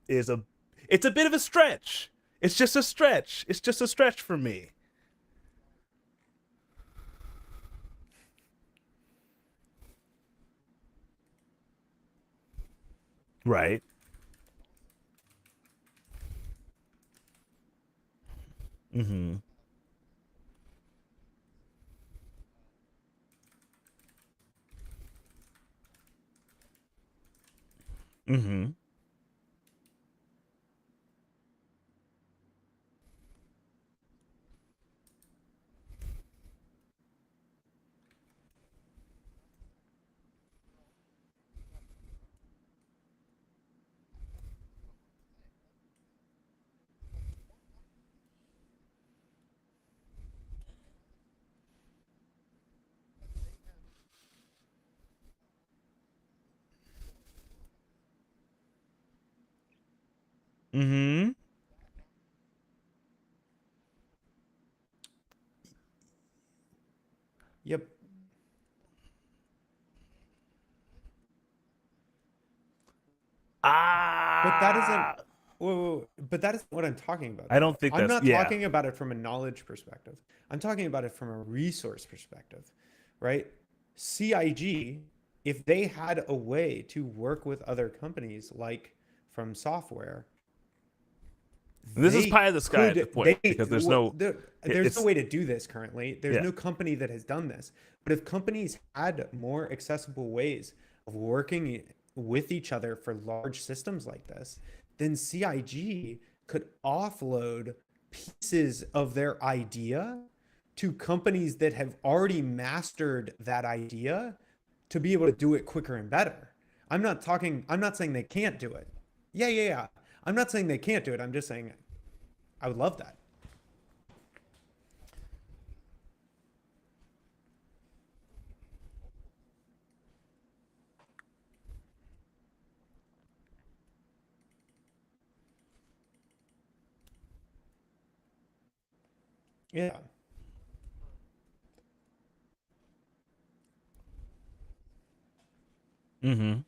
it's a bit of a stretch. It's just a stretch. It's just a stretch for me. Right. Mm-hmm. Mm-hmm. Mm-hmm. yep. But that isn't. Ah, Whoa, but that isn't what I'm talking about, I though. don't think I'm that's not yeah. talking about it from a knowledge perspective. I'm talking about it from a resource perspective, right? CIG, if they had a way to work with other companies like from software, And this is they pie in the sky at the could point because there's no it's way to do this currently. There's yeah. no company that has done this. But if companies had more accessible ways of working with each other for large systems like this, then CIG could offload pieces of their idea to companies that have already mastered that idea to be able to do it quicker and better. I'm not saying they can't do it. Yeah. I'm not saying they can't do it. I'm just saying I would love that. Yeah. Mm-hmm.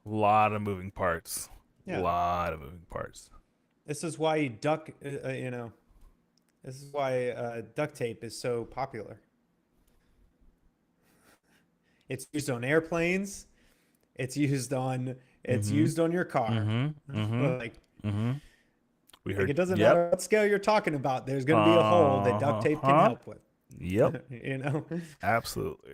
Lot of moving parts. Yeah. Lot of moving parts. This is why this is why duct tape is so popular. It's used on airplanes. It's used on Mm-hmm. your car. Mm-hmm. Mm-hmm. Like Mm-hmm. We like heard. it doesn't Yep. matter what scale you're talking about. There's going to be a hole that duct tape can Uh-huh. help with. Yep. You know. Absolutely.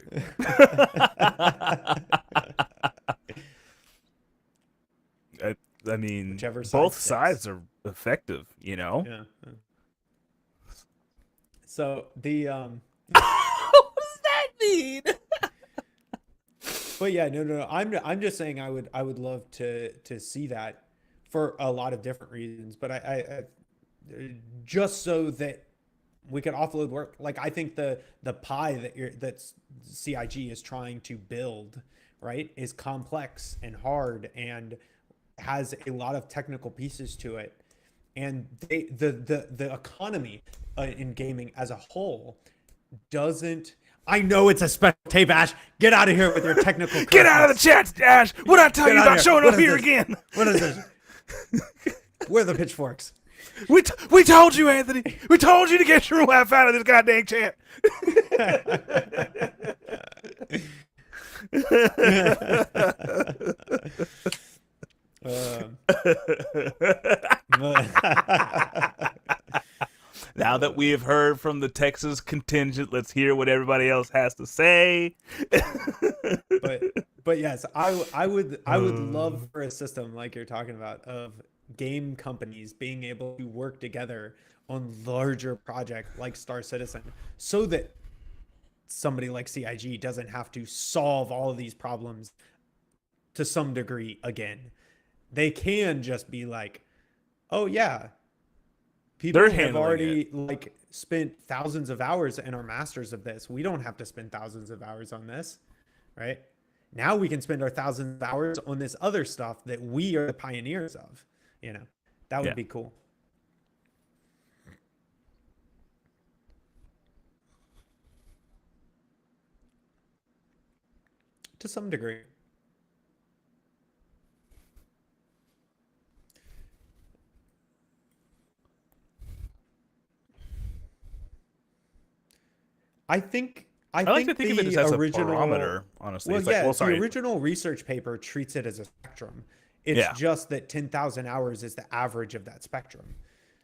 I, I mean, Whichever side both sticks. sides are effective, you know? Yeah. So the What does that mean? but yeah, no. I'm just saying I would love to see that for a lot of different reasons. But I just so that we could offload work. Like I think the pie that CIG is trying to build, right, is complex and hard and has a lot of technical pieces to it. And the economy in gaming as a whole doesn't. I know it's a special tape, Ash. Get out of here with your technical. Get out of the chat, Ash! What I tell Get you out of about here. showing What up is here this? again? What is this? Where are the pitchforks? We told you, Anthony. We told you to get your laugh out of this goddamn chat. Now that we have heard from the Texas contingent, let's hear what everybody else has to say. but yes, I would love for a system like you're talking about of game companies being able to work together on larger projects like Star Citizen, so that somebody like CIG doesn't have to solve all of these problems to some degree again. They can just be like, oh yeah, people They're have handling already like spent thousands of hours and are masters of this. We don't have to spend thousands of hours on this, right? Now we can spend our thousands of hours on this other stuff that we are the pioneers of. You know, that would Yeah. be cool. To some degree. I think I like to think of it the as a original barometer, honestly. Well, It's like, yeah, well, sorry. the original research paper treats it as a spectrum. It's Yeah. just that 10,000 hours is the average of that spectrum.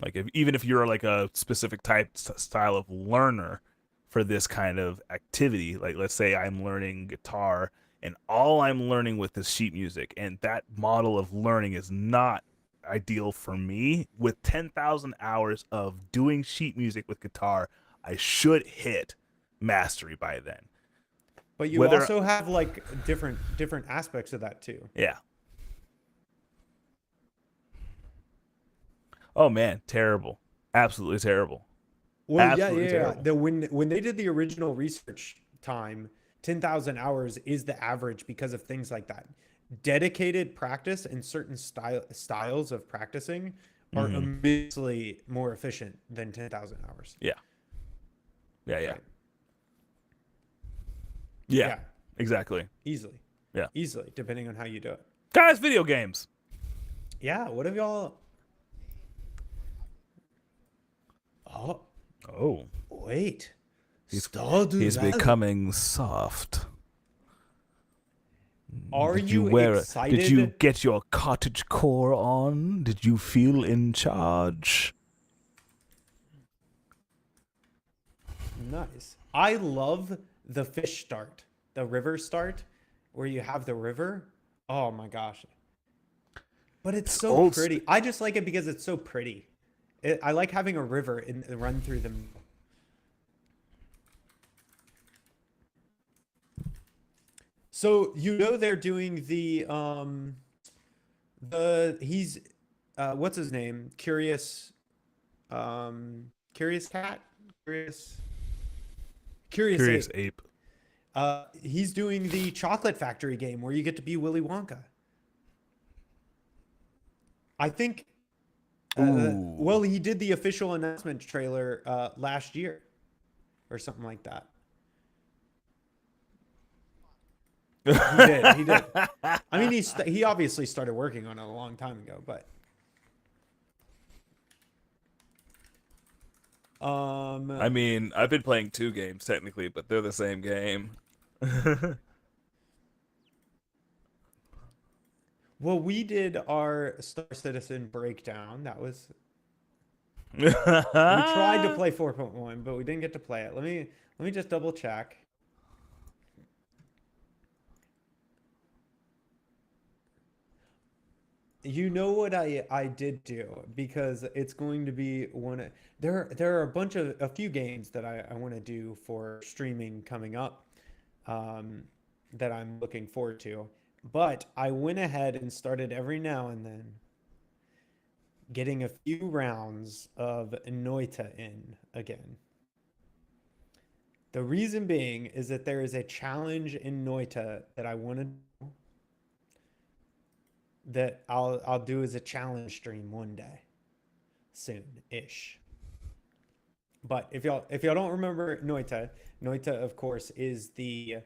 Like even if you're like a specific style of learner for this kind of activity, like let's say I'm learning guitar and all I'm learning with is sheet music, and that model of learning is not ideal for me. With 10,000 hours of doing sheet music with guitar, I should hit mastery by then. But you Whether- also have like different aspects of that too. Yeah. Oh man, terrible. Absolutely terrible. Well, Absolutely yeah. terrible. When they did the original research time, 10,000 hours is the average because of things like that. Dedicated practice and certain styles of practicing are immensely more efficient than 10,000 hours. Yeah. Yeah. Right. Yeah. Exactly. Easily. Yeah. Easily, depending on how you do it. Guys, video games. Yeah. What have y'all? Oh. Wait. He's Stardew Valley. becoming soft. Are Did you wear excited? Did you get your cottage core on? Did you feel in charge? Nice. I love the fish start, the river start, where you have the river. Oh my gosh. But it's so old pretty. I just like it because it's so pretty. I like having a river run through the middle. So you know they're doing the he's what's his name? Curious Cat? Curious Ape. Ape. He's doing the Chocolate Factory game where you get to be Willy Wonka. I think Ooh. well, he did the official announcement trailer last year or something like that. He did. He did. I mean, he obviously started working on it a long time ago, but I mean, I've been playing 2 games technically, but they're the same game. well, we did our Star Citizen breakdown. That was we tried to play 4.1, but we didn't get to play it. Let me just double check. You know what I did do, because it's going to be there are a few games that I want to do for streaming coming up, that I'm looking forward to. But I went ahead and started every now and then getting a few rounds of Noita in again. The reason being is that there is a challenge in Noita that I want to do, that I'll do as a challenge stream one day, soon-ish. But if y'all don't remember Noita, of course is the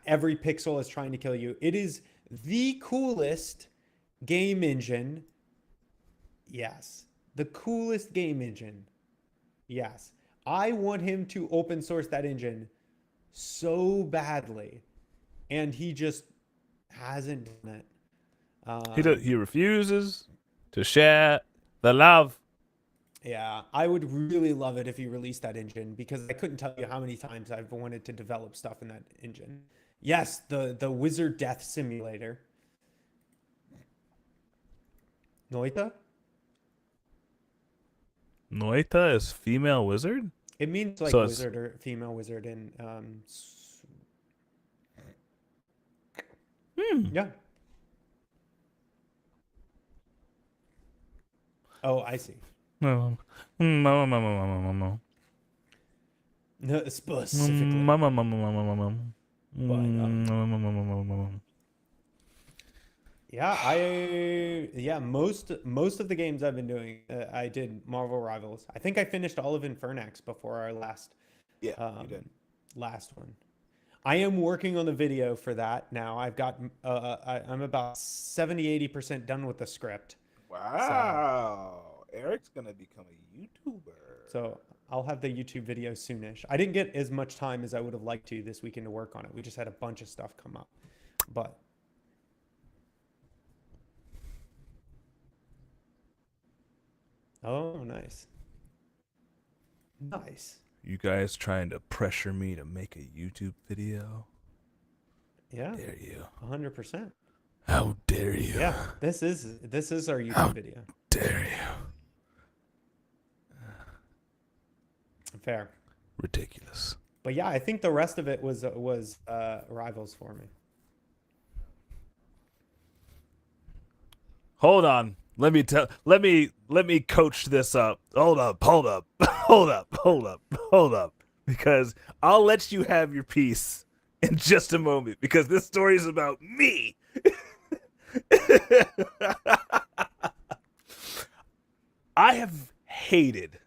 every pixel is trying to kill you. It is the coolest game engine. Yes, the coolest game engine. Yes, I want him to open source that engine so badly, and he just hasn't done it. He refuses to share the love. Yeah, I would really love it if he released that engine, because I couldn't tell you how many times I've wanted to develop stuff in that engine. Yes, the Wizard Death Simulator. Noita? Noita is female wizard? It means like So wizard or female wizard in yeah. Oh, I see. No, No, specifically. Most of the games I've been doing, I did Marvel Rivals. I think I finished all of Infernax before our last you did. last one. I am working on the video for that now. I've got I'm about 70-80% done with the script. Wow. Eric's gonna become a YouTuber. So I'll have the YouTube video soonish. I didn't get as much time as I would have liked to this weekend to work on it. We just had a bunch of stuff come up. But oh, nice. Nice. You guys trying to pressure me to make a YouTube video? Yeah. Dare you? 100%. How dare you? Yeah. This is our YouTube video. Dare you? Fair. Ridiculous. But yeah, I think the rest of it was Rivals for me. Hold on. Let me coach this up. Hold up. Because I'll let you have your piece in just a moment, because this story is about me. I have hated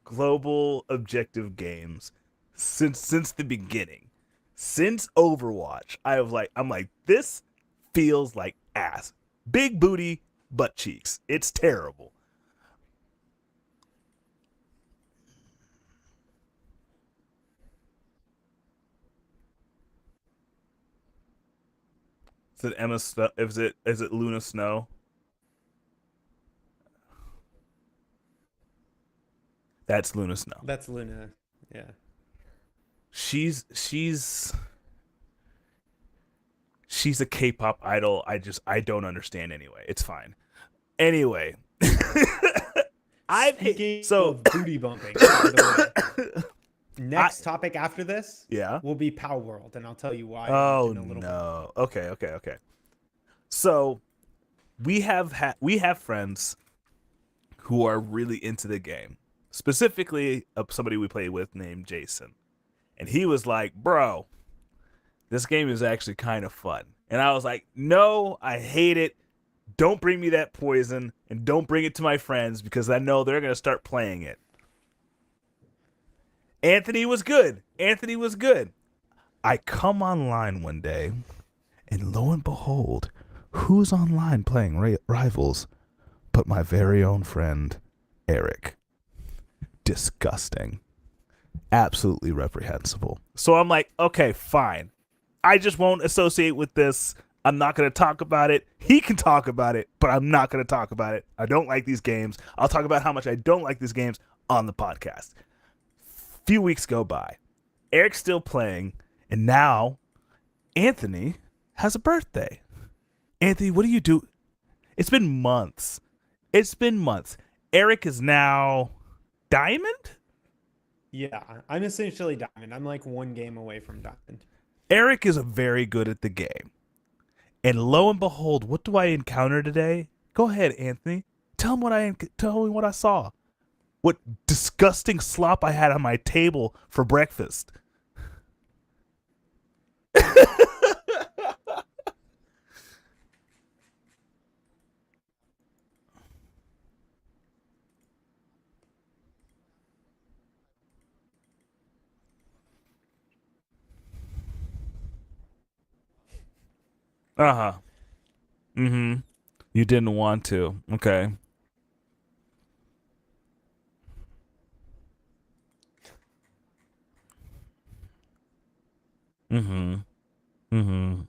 global objective games since the beginning. Since Overwatch, I'm like, this feels like ass. Big booty, butt cheeks. It's terrible. Is it Emma? Is it Luna Snow? That's Luna Snow. That's Luna. Yeah. She's a K-pop idol. I don't understand anyway. It's fine. Anyway, Speaking of booty bumping. By the way, next topic after this, will be Pow World, and I'll tell you why. Oh in a little no. Okay. So we have friends who are really into the game. Specifically, somebody we play with named Jason, and he was like, "Bro, this game is actually kind of fun." And I was like, "No, I hate it. Don't bring me that poison, and don't bring it to my friends, because I know they're gonna start playing it." Anthony was good. Anthony was good. I come online one day, and lo and behold, who's online playing Rivals but my very own friend, Eric. Disgusting. Absolutely reprehensible. So I'm like, okay, fine. I just won't associate with this. I'm not going to talk about it. He can talk about it, but I'm not going to talk about it. I don't like these games. I'll talk about how much I don't like these games on the podcast. Few weeks go by. Eric's still playing, and now Anthony has a birthday. Anthony, what do you do? It's been months. Eric is now Diamond? Yeah, I'm essentially Diamond. I'm like one game away from Diamond. Eric is very good at the game. And lo and behold, what do I encounter today? Go ahead, Anthony. Tell me what I saw. What disgusting slop I had on my table for breakfast. Uh-huh. Mm-hmm. You didn't want to. Okay. Mm-hmm. Mm-hmm.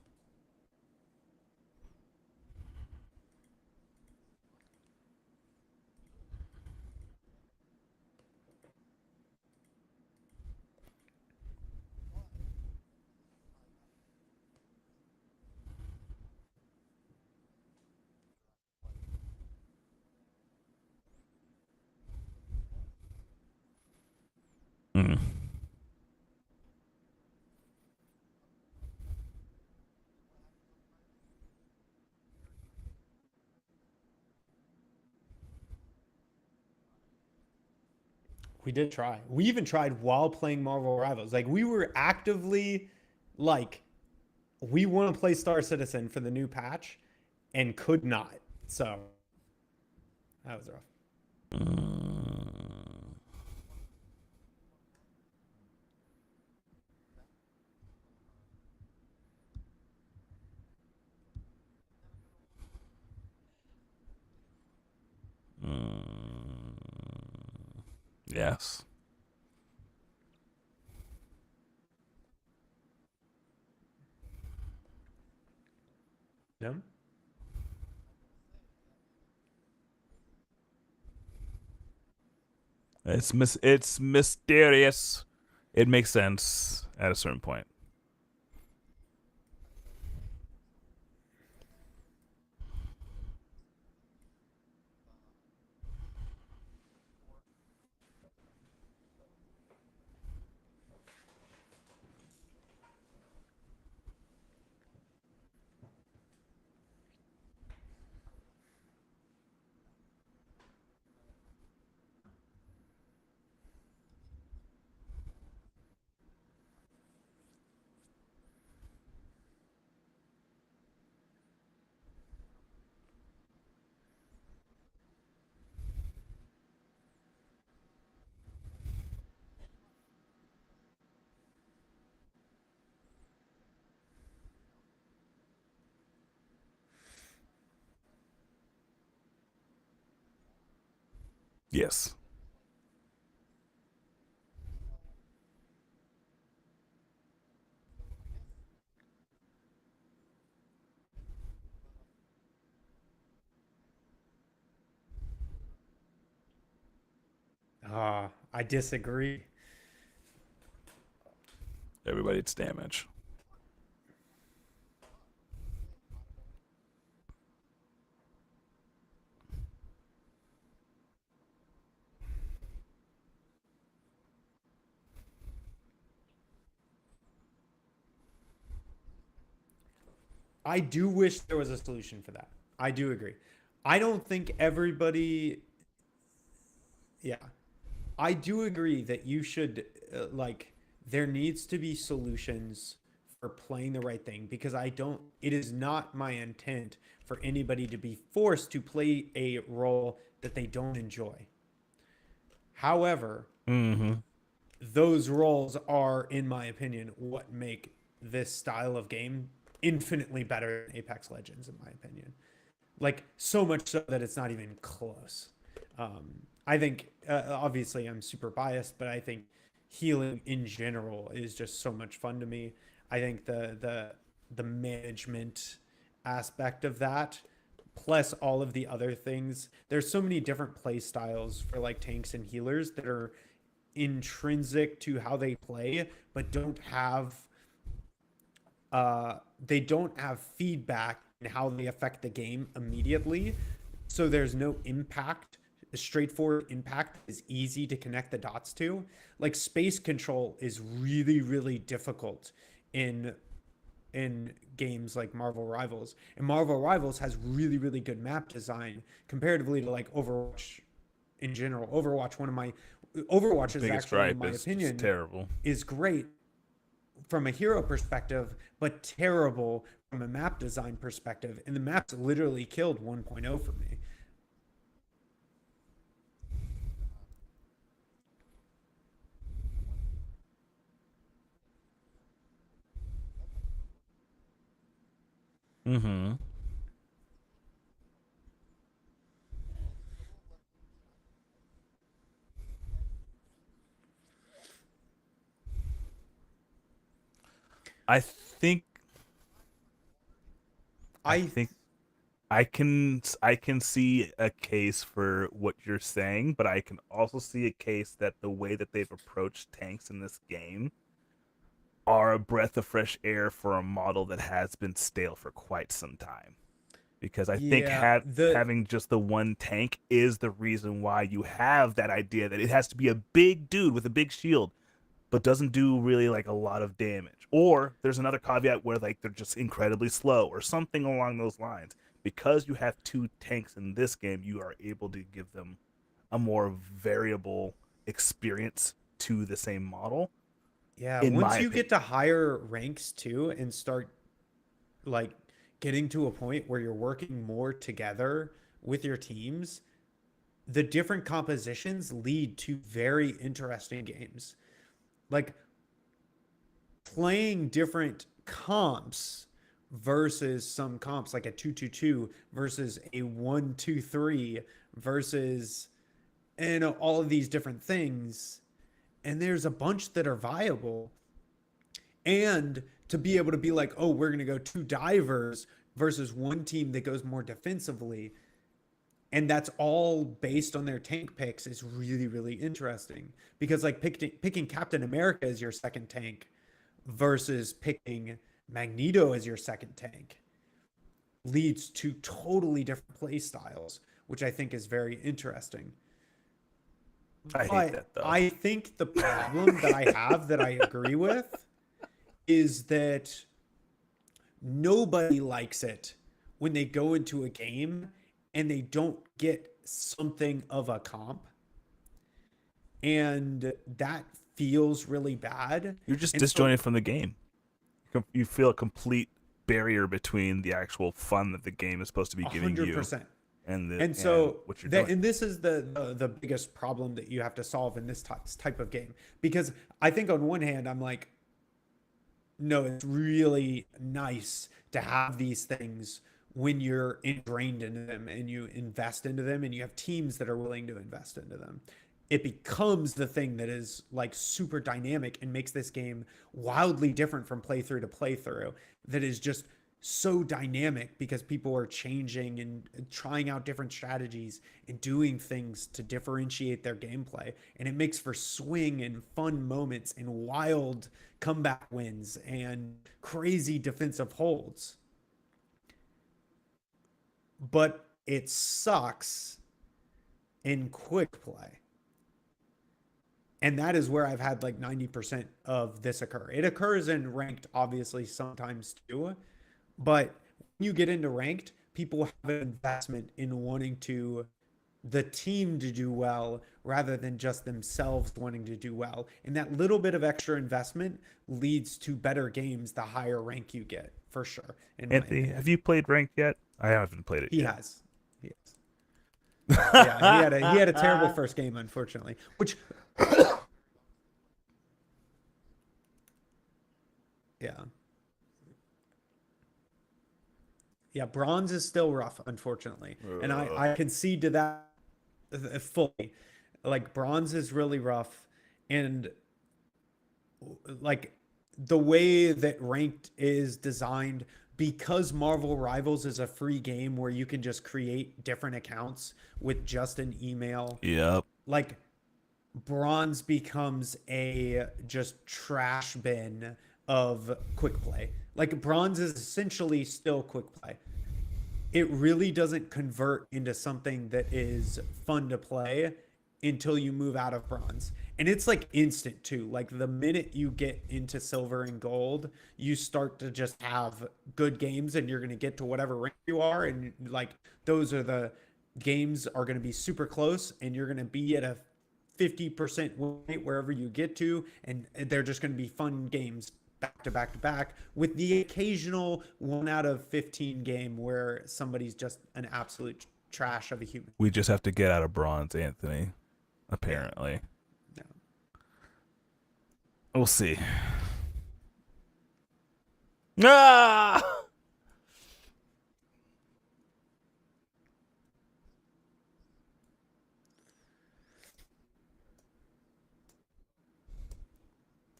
Mm. We did try. We even tried while playing Marvel Rivals. Like we were actively like we want to play Star Citizen for the new patch and could not. So that was rough. Yes. No? It's mysterious. It makes sense at a certain point. Yes. I disagree. Everybody, it's damage. I do wish there was a solution for that. I do agree. I don't think everybody. Yeah, I do agree that you should like there needs to be solutions for playing the right thing because I don't. It is not my intent for anybody to be forced to play a role that they don't enjoy. However, Mm-hmm. those roles are, in my opinion, what make this style of game infinitely better than Apex Legends, in my opinion. Like, so much so that it's not even close. I think, obviously, I'm super biased, but I think healing in general is just so much fun to me. I think the management aspect of that, plus all of the other things, there's so many different play styles for like tanks and healers that are intrinsic to how they play, but they don't have feedback in how they affect the game immediately. So there's no impact, a straightforward impact is easy to connect the dots to. Like space control is really, really difficult in games like Marvel Rivals. And Marvel Rivals has really, really good map design comparatively to like Overwatch in general. Overwatch is Biggest actually, in gripe my is opinion, it's terrible. is great from a hero perspective, but terrible from a map design perspective. And the maps literally killed 1.0 for me. Mm-hmm. I think I I think I can see a case for what you're saying, but I can also see a case that the way that they've approached tanks in this game are a breath of fresh air for a model that has been stale for quite some time. Because I think Yeah, the having just the one tank is the reason why you have that idea that it has to be a big dude with a big shield but doesn't do really like a lot of damage. Or there's another caveat where like they're just incredibly slow or something along those lines. Because you have two tanks in this game, you are able to give them a more variable experience to the same model, yeah, in once my you get opinion. to higher ranks too and start like getting to a point where you're working more together with your teams, the different compositions lead to very interesting games. Like playing different comps versus some comps like a 2-2-2 versus a 1-2-3 versus all of these different things, and there's a bunch that are viable. And to be able to be like, oh, we're going to go two divers versus one team that goes more defensively, and that's all based on their tank picks, is really, really interesting. Because like picking Captain America as your second tank versus picking Magneto as your second tank leads to totally different play styles, which I think is very interesting. I hate But that though. I think the problem that I have that I agree with is that nobody likes it when they go into a game and they don't get something of a comp. And that feels really bad. You're just And so disjointed from the game. You feel a complete barrier between the actual fun that the game is supposed to be giving you 100%. and And and so what you're that, doing. and this is the biggest problem that you have to solve in this type of game. Because I think on one hand, I'm like, no, it's really nice to have these things when you're ingrained into them and you invest into them and you have teams that are willing to invest into them. It becomes the thing that is like super dynamic and makes this game wildly different from playthrough to playthrough. That is just so dynamic because people are changing and trying out different strategies and doing things to differentiate their gameplay. And it makes for swing and fun moments and wild comeback wins and crazy defensive holds. But it sucks in quick play. And that is where I've had like 90% of this occur. It occurs in ranked, obviously, sometimes too. But when you get into ranked, people have an investment in wanting the team to do well rather than just themselves wanting to do well. And that little bit of extra investment leads to better games the higher rank you get, for sure, in my Anthony, opinion. have you played ranked yet? I haven't played it He yet. has. He has. Yeah, he had a terrible first game, unfortunately. Which Yeah, bronze is still rough, unfortunately. And Ugh. I concede to that fully. Like bronze is really rough. And like the way that ranked is designed, because Marvel Rivals is a free game where you can just create different accounts with just an email, Yep. like bronze becomes a just trash bin of quick play. Like bronze is essentially still quick play. It really doesn't convert into something that is fun to play until you move out of bronze. And it's like instant too. Like the minute you get into silver and gold, you start to just have good games and you're going to get to whatever rank you are. And like those are the games are going to be super close and you're going to be at a 50% weight wherever you get to. And they're just going to be fun games back to back to back, with the occasional 1 out of 15 game where somebody's just an absolute trash of a human. We just have to get out of bronze, Anthony. Apparently. Yeah. We'll see. Ah!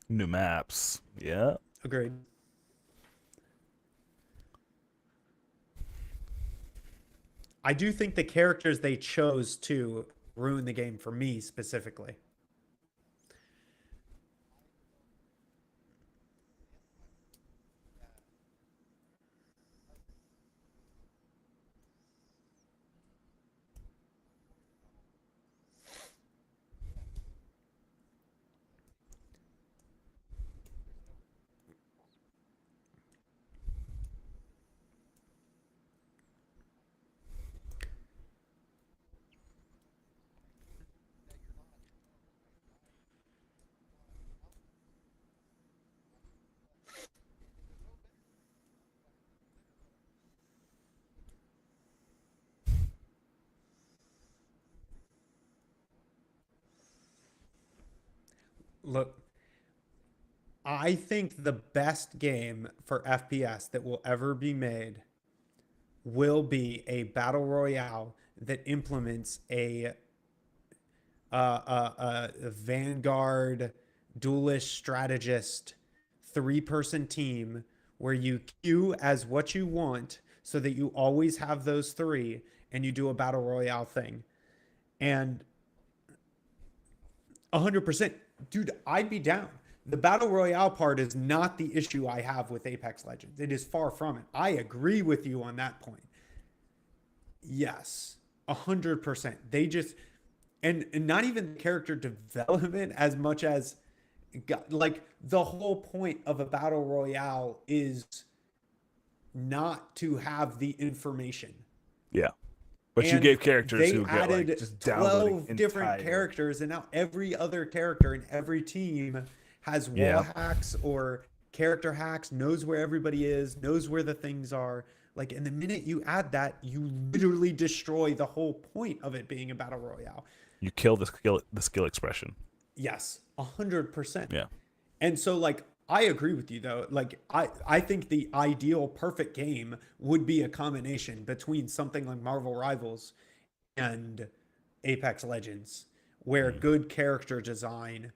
New maps. Yeah. Agreed. I do think the characters they chose to ruin the game for me specifically. Look, I think the best game for FPS that will ever be made will be a battle royale that implements a vanguard duelist strategist 3-person team where you queue as what you want so that you always have those three and you do a battle royale thing. And 100%, dude, I'd be down. The battle royale part is not the issue I have with Apex Legends. It is far from it. I agree with you on that point. Yes, 100%. They just, and not even character development as much as, like, the whole point of a battle royale is not to have the information. Yeah. But you And gave characters they who get added like just 12 different entire characters, and now every other character in every team has wall hacks or character hacks, knows where everybody is, knows where the things are. Like, and the minute you add that, you literally destroy the whole point of it being a battle royale. You kill the skill expression. Yes, 100%. Yeah. And so, like, I agree with you though. Like, I think the ideal perfect game would be a combination between something like Marvel Rivals and Apex Legends, where good character design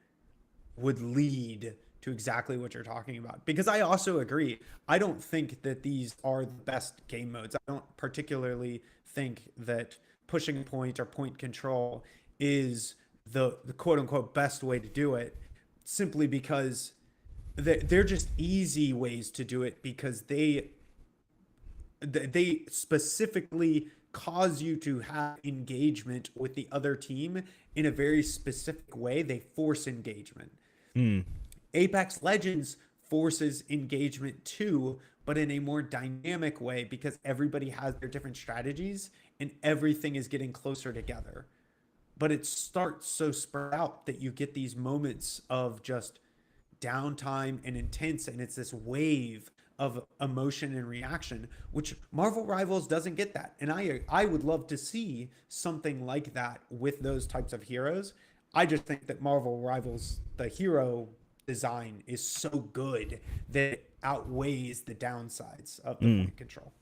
would lead to exactly what you're talking about. Because I also agree, I don't think that these are the best game modes. I don't particularly think that pushing point or point control is the quote unquote best way to do it, simply because they're just easy ways to do it, because they specifically cause you to have engagement with the other team in a very specific way. They force engagement. Apex Legends forces engagement too, but in a more dynamic way, because everybody has their different strategies and everything is getting closer together. But it starts so spread out that you get these moments of just downtime and intense, and it's this wave of emotion and reaction, which Marvel Rivals doesn't get that. And I would love to see something like that with those types of heroes. I just think that Marvel Rivals, the hero design is so good that it outweighs the downsides of the point control.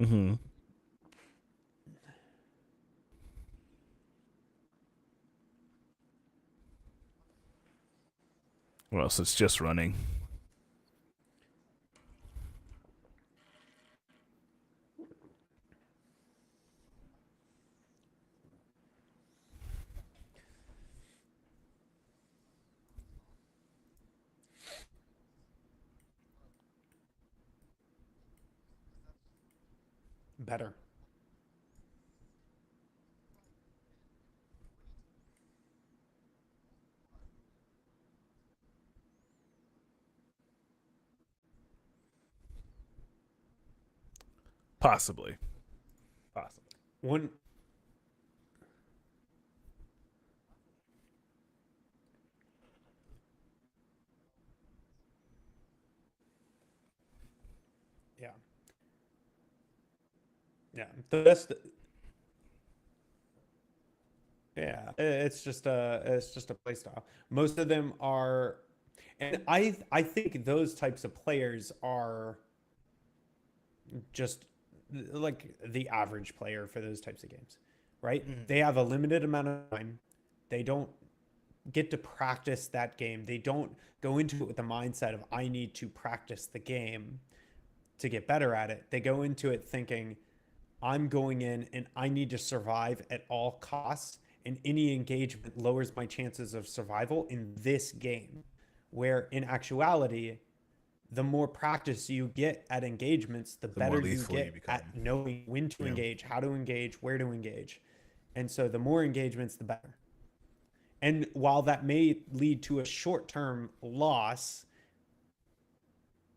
Mm-hmm. Well, so it's just running. Better. Possibly. One. Yeah. Yeah. The best. Yeah. It's just a play style. Most of them are, and I think those types of players are just like the average player for those types of games, right? Mhm. They have a limited amount of time. They don't get to practice that game. They don't go into it with the mindset of I need to practice the game to get better at it. They go into it thinking I'm going in and I need to survive at all costs, and any engagement lowers my chances of survival in this game. Where in actuality, the more practice you get at engagements, the The more better you lethal you get become. at knowing when to Yeah. engage, how to engage, where to engage. And so the more engagements, the better. And while that may lead to a short term loss,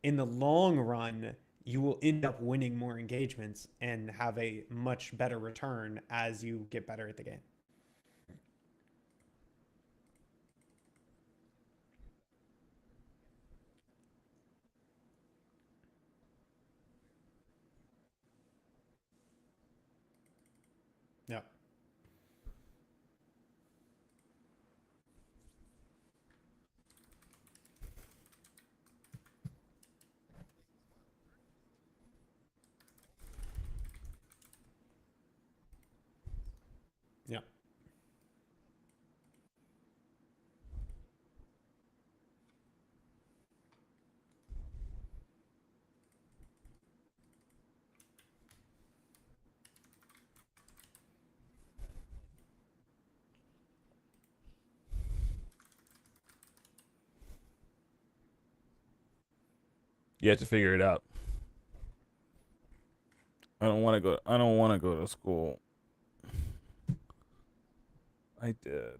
in the long run, you will end up winning more engagements and have a much better return as you get better at the game. Yeah. Yeah. You have to figure it out. I don't want to go. I don't want to go to school. I did.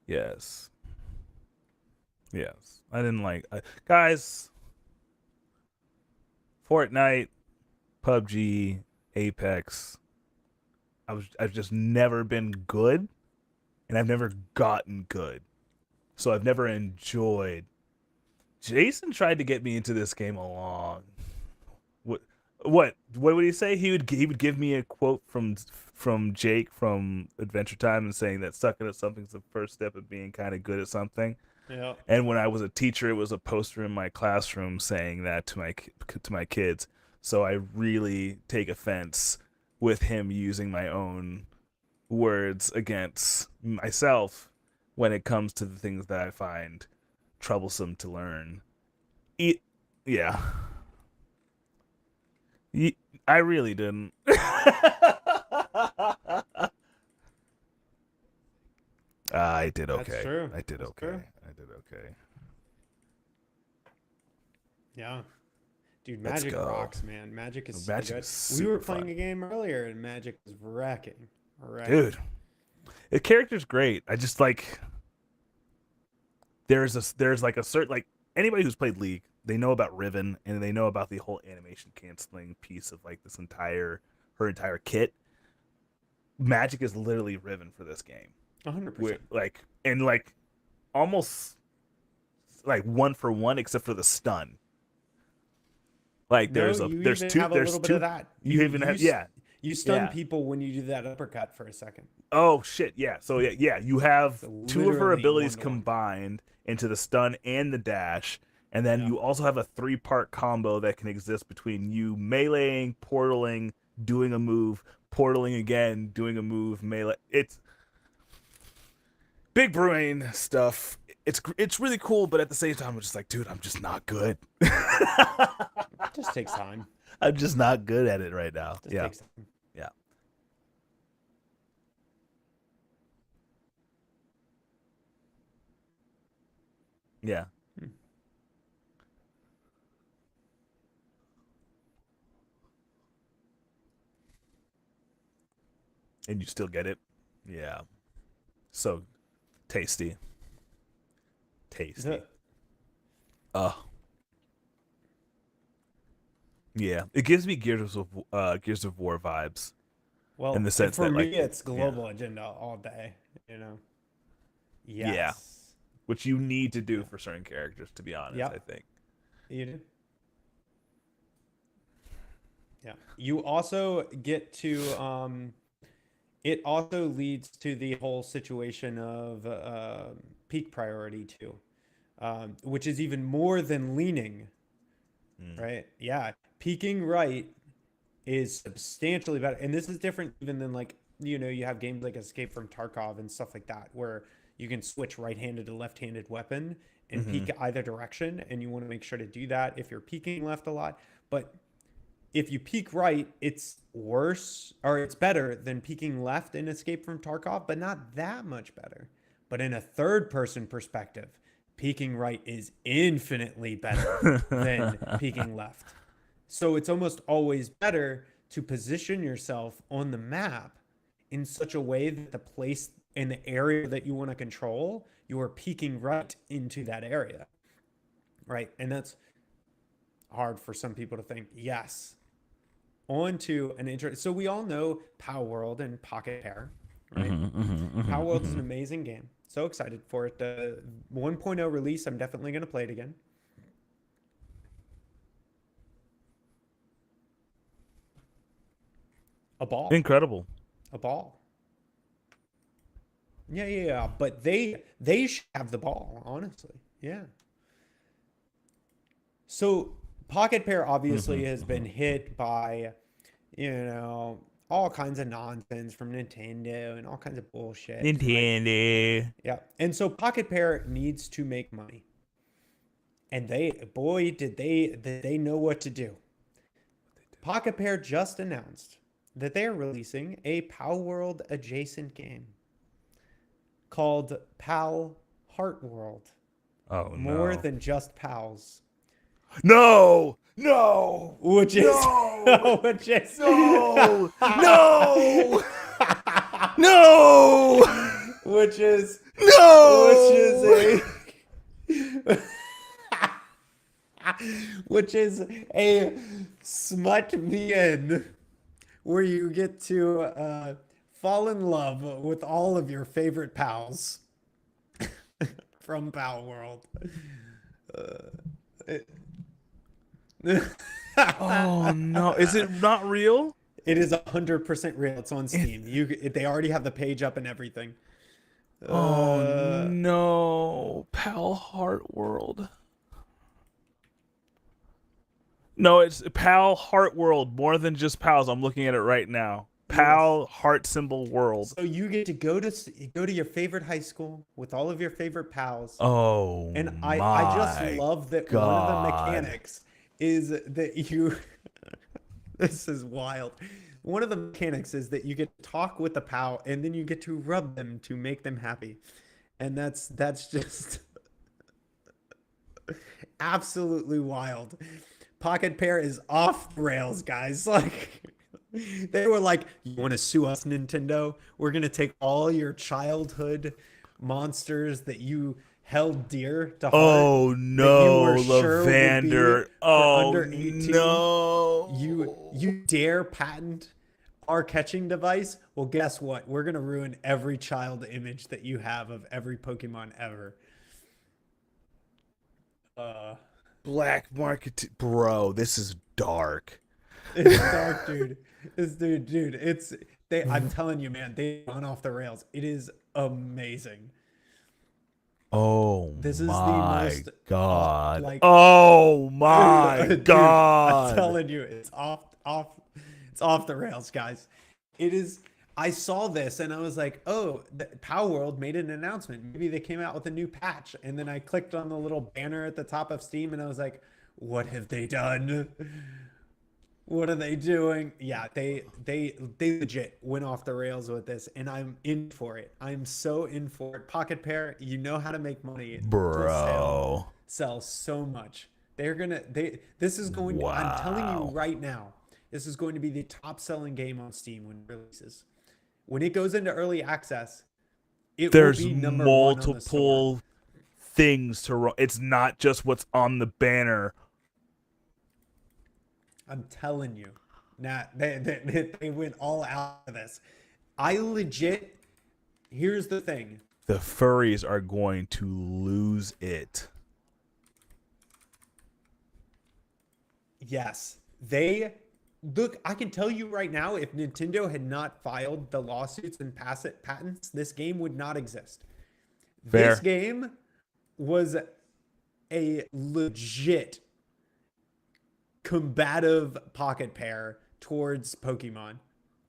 Yes. Yes. I didn't like. Guys, Fortnite, PUBG, Apex. I've just never been good, and I've never gotten good. So I've never enjoyed. Jason tried to get me into this game a long. What what would he say? He would give me a quote from Jake from Adventure Time and saying that sucking at something's the first step of being kind of good at something. Yeah. And when I was a teacher, it was a poster in my classroom saying that to my kids. So I really take offense with him using my own words against myself when it comes to the things that I find troublesome to learn. Yeah. I really didn't. I did okay. That's true. I did That's okay. true. I did okay. Yeah. Dude, Let's Magic go. rocks, man. Magic is so Magic good. is We were super playing fun. a game earlier and Magic was wrecking. Dude, the character's great. I just like there's like a certain like anybody who's played League, they know about Riven and they know about the whole animation canceling piece of like her entire kit. Magic is literally Riven for this game. 100%. Like almost like one for one except for the stun. Like No, there's you even two have a there's little bit two of that. you even have yeah. You stun Yeah. people when you do that uppercut for a second. Oh shit, yeah. So yeah, you have So two of her literally abilities one-to-one. combined into the stun and the dash, And then Yeah. you also have a 3-part combo that can exist between you meleeing, portaling, doing a move, portaling again, doing a move, melee. It's big brain stuff. It's really cool, but at the same time, I'm just like, dude, I'm just not good. It just takes time. I'm just not good at it right now. Just Yeah. takes time. Yeah. Yeah. Hmm. And you still get it. Yeah. So tasty. Tasty. The- Yeah. It gives me Gears of War vibes. well, In the sense for that, me, like, it's global agenda all day. You know. Yes. Yeah. Which you need to do for certain characters, to be honest, Yep. I think. You do. Yeah. You also get to it also leads to the whole situation of peak priority too, which is even more than leaning, right? Yeah, peaking right is substantially better, and this is different even than like you have games like Escape from Tarkov and stuff like that where you can switch right-handed to left-handed weapon and peek either direction, and you want to make sure to do that if you're peeking left a lot, but if you peek right, it's worse or it's better than peeking left in Escape from Tarkov, but not that much better. But in a third person perspective, peeking right is infinitely better than peeking left. So it's almost always better to position yourself on the map in such a way that the place in the area that you want to control, you are peeking right into that area. Right? And that's hard for some people to think, yes. On to an interest. So we all know Power World and Pocket Pair, right? Power World is an amazing game. So excited for it. 1.0 release. I'm definitely going to play it again. A ball. Incredible. A ball. Yeah. But they should have the ball, honestly. Yeah. So Pocket Pair obviously has been hit by, all kinds of nonsense from Nintendo and all kinds of bullshit. Right? Nintendo. Yeah. And so Pocket Pair needs to make money. And did they know what to do. Pocket Pair just announced that they are releasing a Pal World adjacent game called Pal Heart World. Oh, More no. than just pals. No! Which is No! which is No! No! No! which is No! which is a smut VN where you get to fall in love with all of your favorite pals from Pal World. Oh, no. Is it not real? It is 100% real. It's on Steam. They already have the page up and everything. Oh, no. Pal Heart World. No, it's Pal Heart World. More than just pals. I'm looking at it right now. Pal Heart Symbol World. So you get to go to your favorite high school with all of your favorite pals. Oh, And I just love that one of the mechanics is that you this is wild. One of the mechanics is that you get to talk with the pal and then you get to rub them to make them happy. And that's just absolutely wild. Pocket Pair is off the rails, guys. Like they were like, you want to sue us, Nintendo? We're going to take all your childhood monsters that you held dear to heart. Oh, no, that you were sure would be Lavander. for Oh, under 18. no. You dare patent our catching device? Well, guess what? We're going to ruin every child image that you have of every Pokemon ever. Black market. Bro, this is dark. It's dark, dude. I'm telling you, man, they run off the rails. It is amazing. Oh This is the my most god. like Oh my dude, god. I'm telling you, it's off the rails, guys. It is. I saw this and I was like, oh, Power World made an announcement. Maybe they came out with a new patch. And then I clicked on the little banner at the top of Steam and I was like, what have they done? What are they doing? Yeah, they legit went off the rails with this, and I'm in for it. I'm so in for it. Pocket Pair, you know how to make money. It will Bro. sell so much. This is going to, I'm telling you Wow. right now, this is going to be the top selling game on Steam when it releases. When it goes into early access, it There's will be number one on the store. multiple things to run. It's not just what's on the banner. I'm telling you. Nah, they went all out of this. I legit, here's the thing. The furries are going to lose it. Yes, look, I can tell you right now, if Nintendo had not filed the lawsuits and patents, this game would not exist. Fair. This game was a legit combative Pocket Pair towards Pokemon.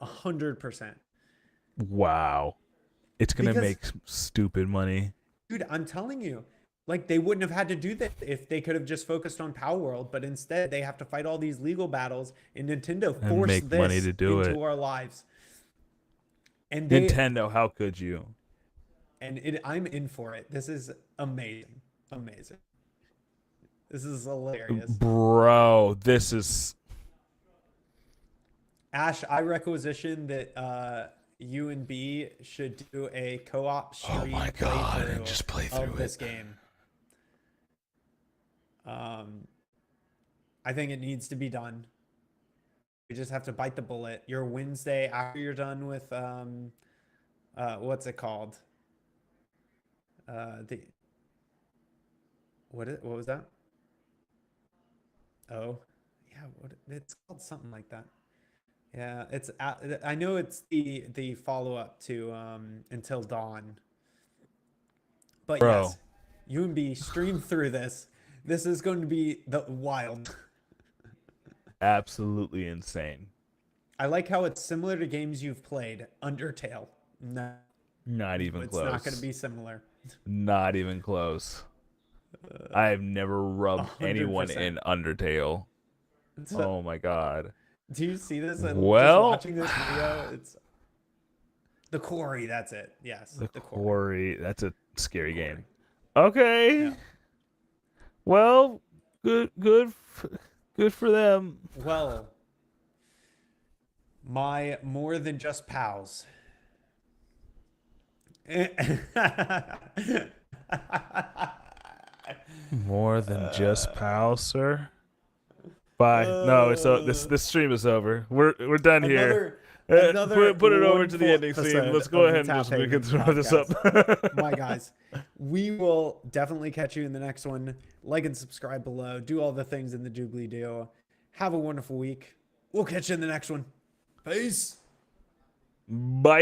100%. Wow. It's going to Because- make stupid money. Dude, I'm telling you, like they wouldn't have had to do that if they could have just focused on Power World, but instead they have to fight all these legal battles, and Nintendo And forced make this money to do into it. our lives. And Nintendo, how could you? I'm in for it. This is amazing. Amazing. This is hilarious. Bro, this is... Ash, I requisition that you and B should do a co-op stream my God, playthrough and just play through of this it. game. I think it needs to be done. We just have to bite the bullet. Your Wednesday after you're done with what's it called? What was that? Oh, yeah, it's called something like that. Yeah, I know it's the follow up to Until Dawn. But Bro. yes, you and B stream through this. This is going to be the wild. Absolutely insane. I like how it's similar to games you've played. Undertale. No, Not even it's close. not going to be similar. Not even close. I have never rubbed anyone 100%. in Undertale. So, Oh my god. do you see this? And Well- just watching this video, it's the quarry. That's it. Yes, The quarry. Quarry. That's a scary game. Okay. Yeah. Well, good for them. Well, my more than just pals. More than just pals, sir. Bye. No, it's this stream is over. We're done here. Put it over to the ending scene. Let's go ahead and just we can throw this up. My guys, we will definitely catch you in the next one. Like and subscribe below. Do all the things in the doobly doo. Have a wonderful week. We'll catch you in the next one. Peace. Bye.